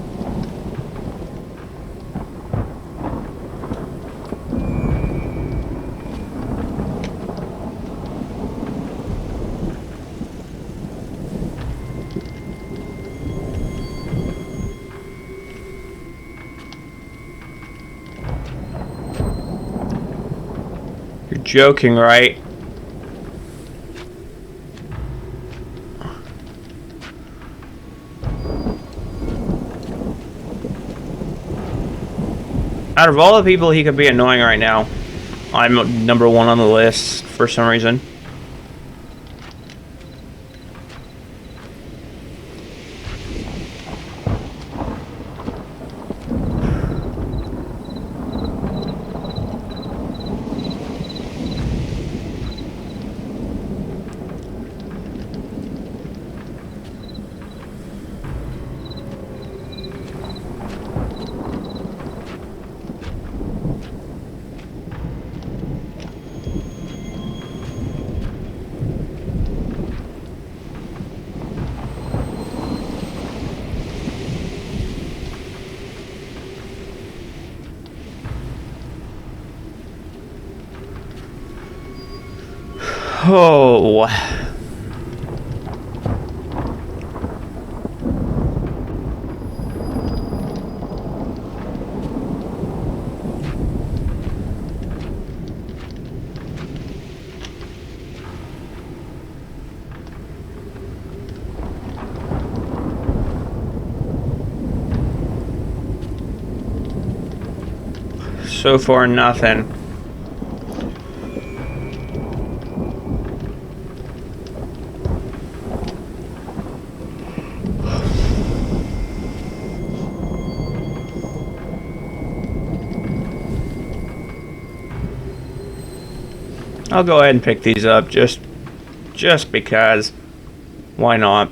You're joking, right? Out of all the people he could be annoying right now, I'm #1 on the list for some reason. Oh. So far, nothing. I'll go ahead and pick these up just because. Why not?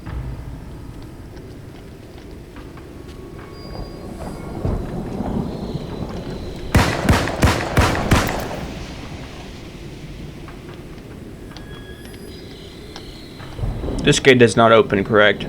This gate does not open, correct?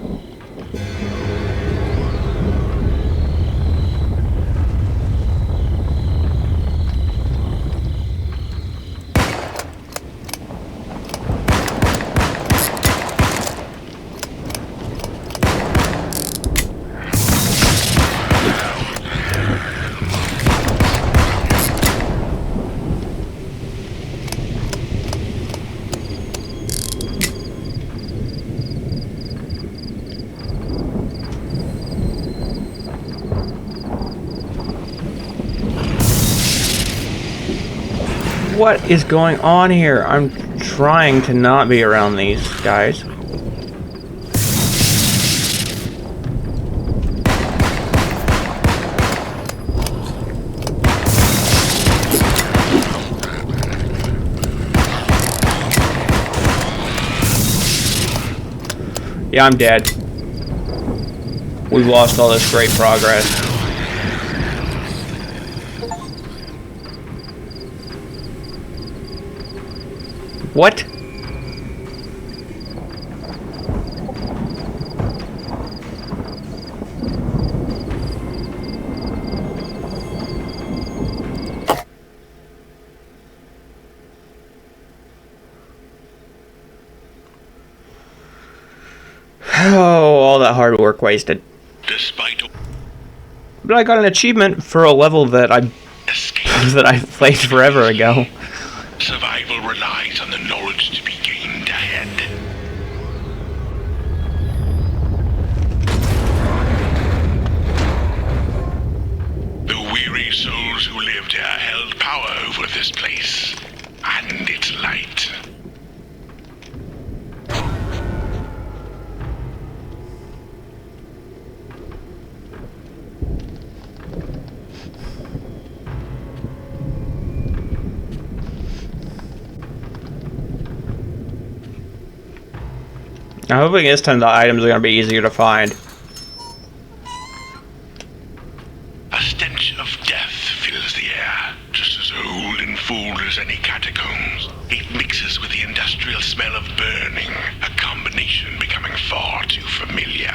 What is going on here? I'm trying to not be around these guys. Yeah, I'm dead. We've lost all this great progress. What? Oh, all that hard work wasted. Despite But I got an achievement for a level that I played forever ago. survival relies on the knowledge to be gained ahead. The weary souls who lived here held power over this place and its light. I'm hoping this time the items are going to be easier to find. A stench of death fills the air, just as old and full as any catacombs. It mixes with the industrial smell of burning, a combination becoming far too familiar.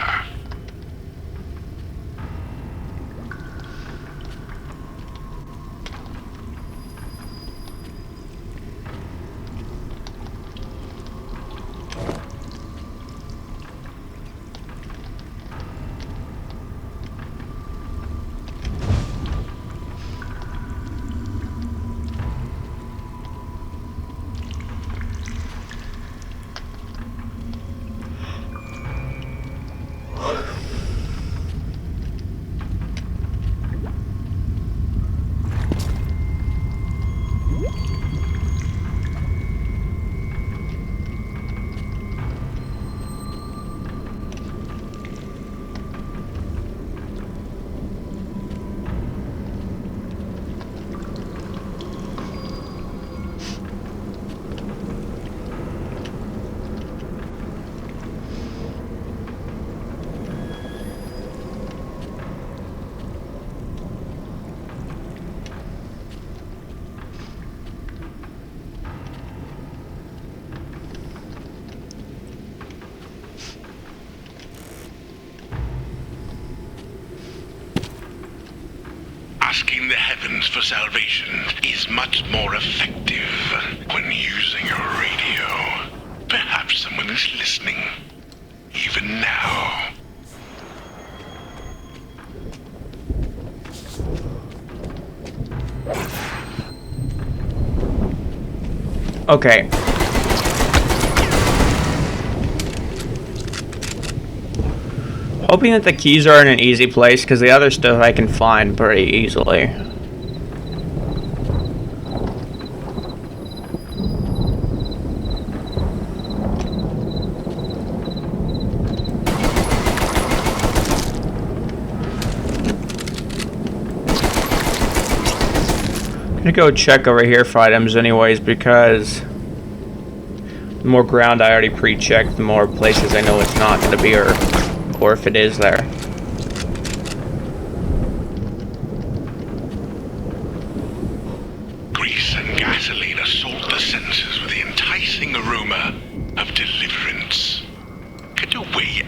Asking the heavens for salvation is much more effective when using a radio. Perhaps someone is listening, even now. Okay. Hoping that the keys are in an easy place, because the other stuff I can find pretty easily. I'm gonna go check over here for items anyways, because the more ground I already pre-checked, the more places I know it's not gonna be, or if it is there. Grease and gasoline assault the senses with the enticing aroma of deliverance.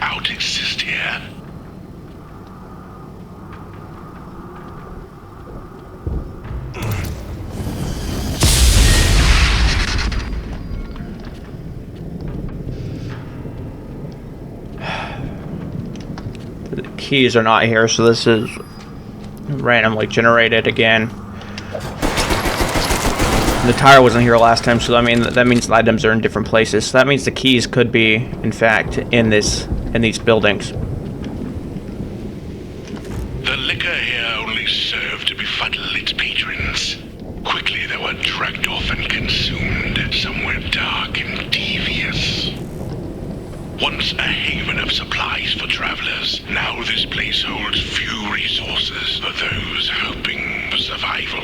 out exist here? The keys are not here, so this is randomly generated again. The tire wasn't here last time, so that means the items are in different places. So that means the keys could be, in fact, in these buildings. The liquor here only served to befuddle its patrons. Quickly they were dragged off and consumed somewhere dark and devious. Once a haven of supplies for travelers, now this place holds few resources for those hoping for survival.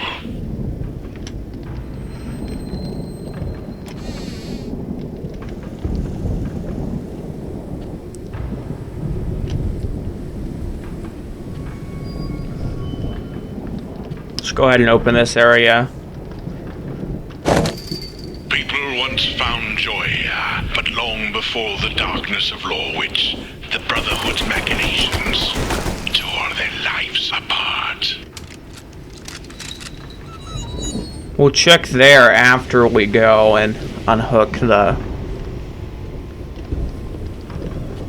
Let's go ahead and open this area. People once found joy here, but long before the darkness of Lorwich, the Brotherhood's machinations tore their lives apart. We'll check there after we go and unhook the...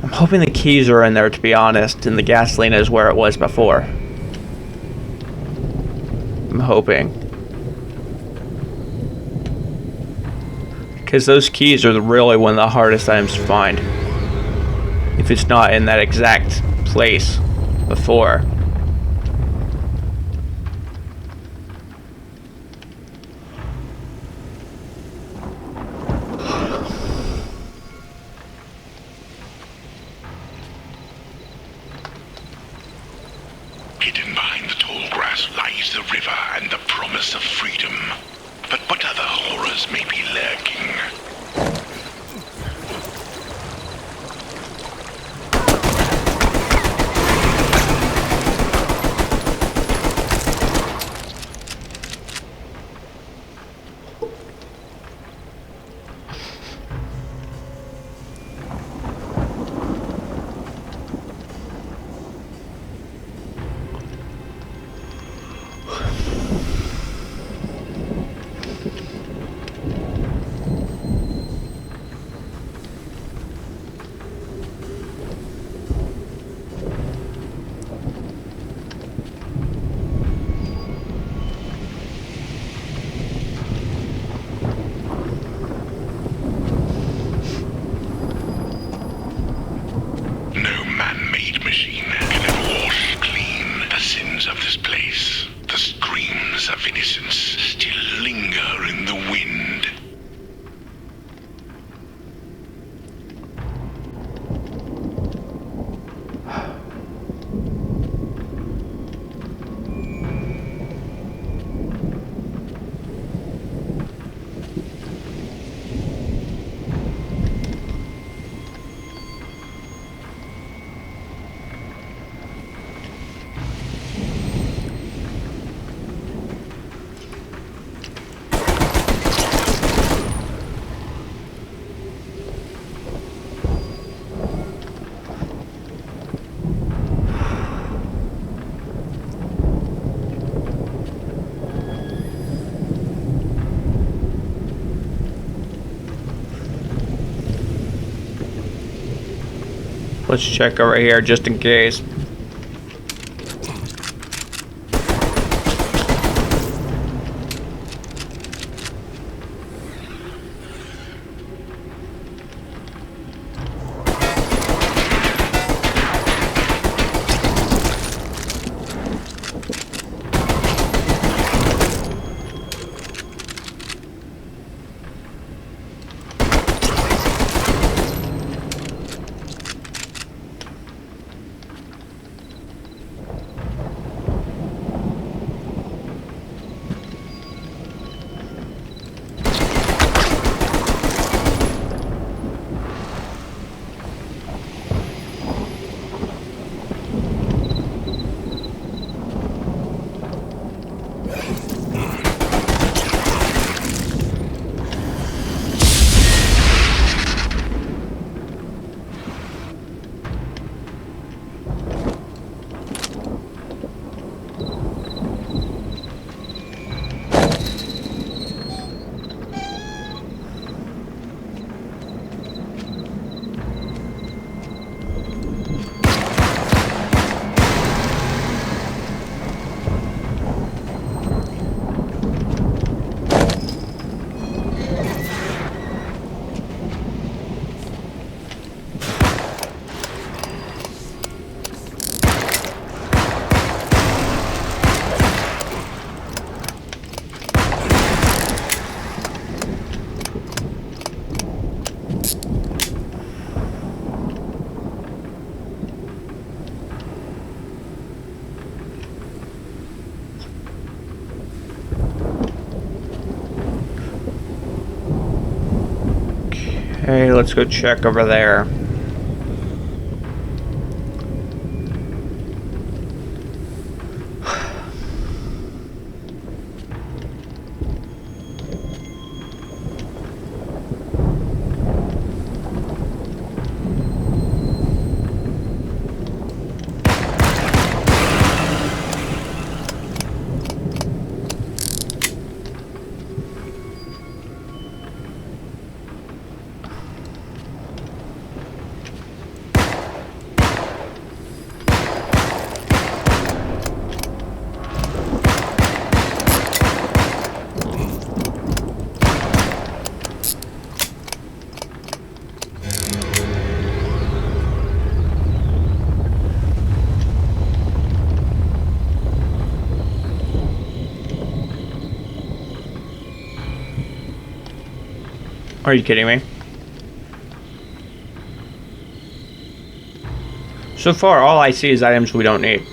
I'm hoping the keys are in there, to be honest, and the gasoline is where it was before. I'm hoping. Because those keys are really one of the hardest items to find. If it's not in that exact place before. Hidden behind the tall grass lies the river and the promise of freedom. But what other horrors may be lurking? No man-made machine can ever wash clean the sins of this place. The screams of innocence still linger in the wind. Let's check over here just in case. Okay, let's go check over there. Are you kidding me? So far, all I see is items we don't need.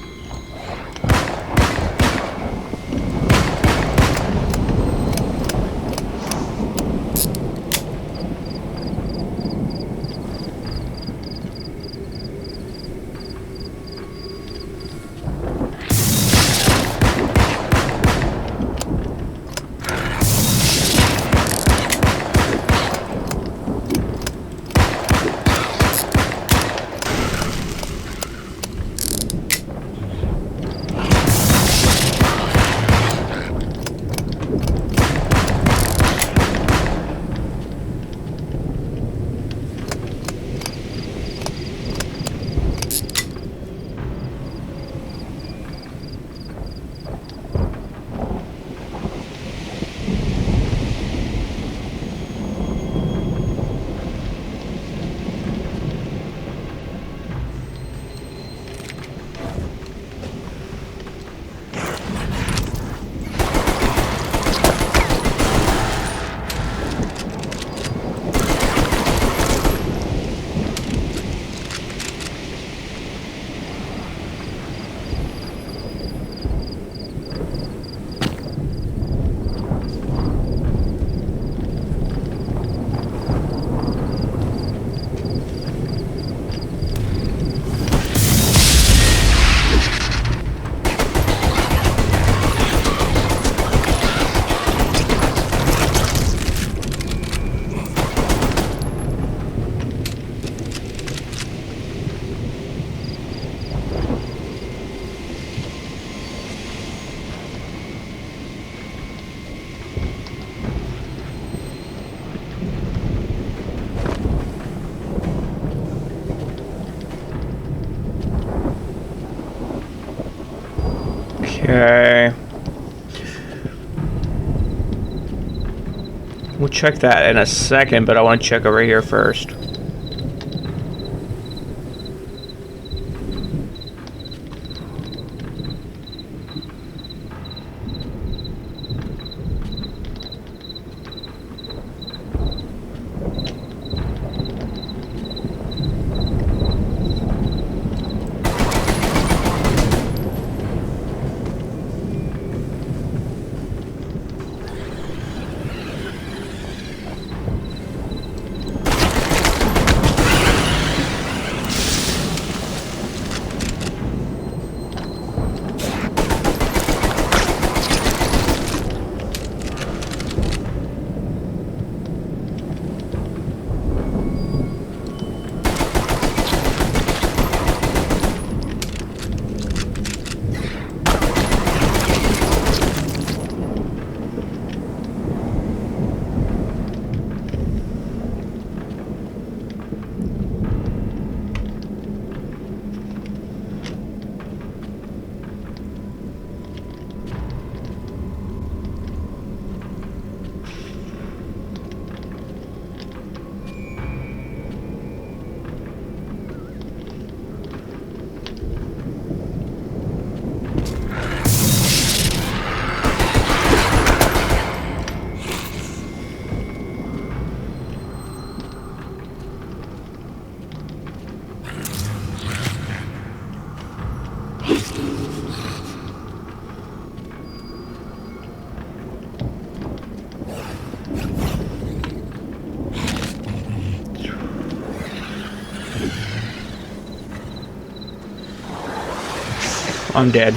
Okay. We'll check that in a second, but I want to check over here first. I'm dead.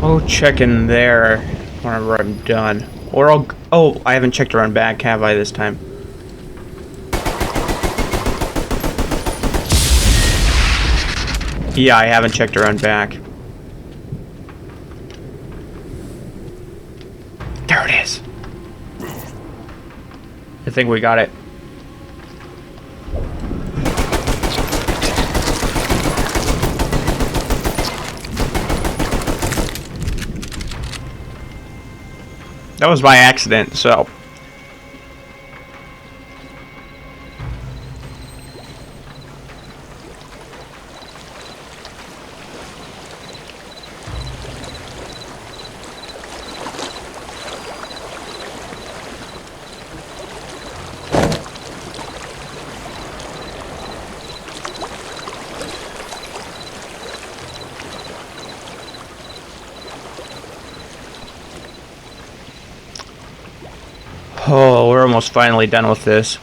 I'll check in there whenever I'm done. Or I'll... Oh, I haven't checked around back, have I, this time? Yeah, I haven't checked around back. There it is. I think we got it. That was by accident, so... Oh, we're almost finally done with this.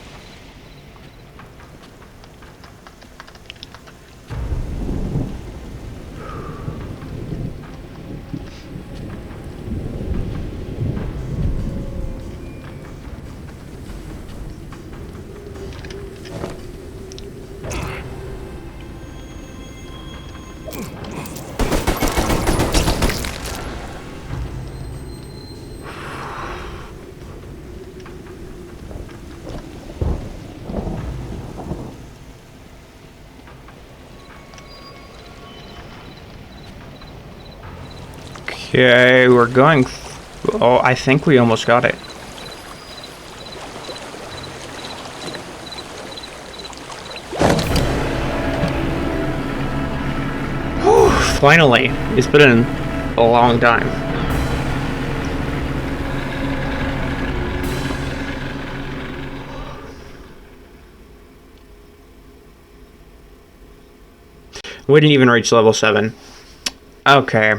Okay, we're going... Oh, I think we almost got it. Whew, finally. It's been a long time. We didn't even reach level 7. Okay.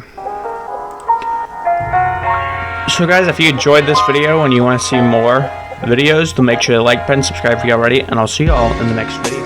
So guys, if you enjoyed this video and you want to see more videos, then make sure to like button, subscribe if you already, and I'll see you all in the next video.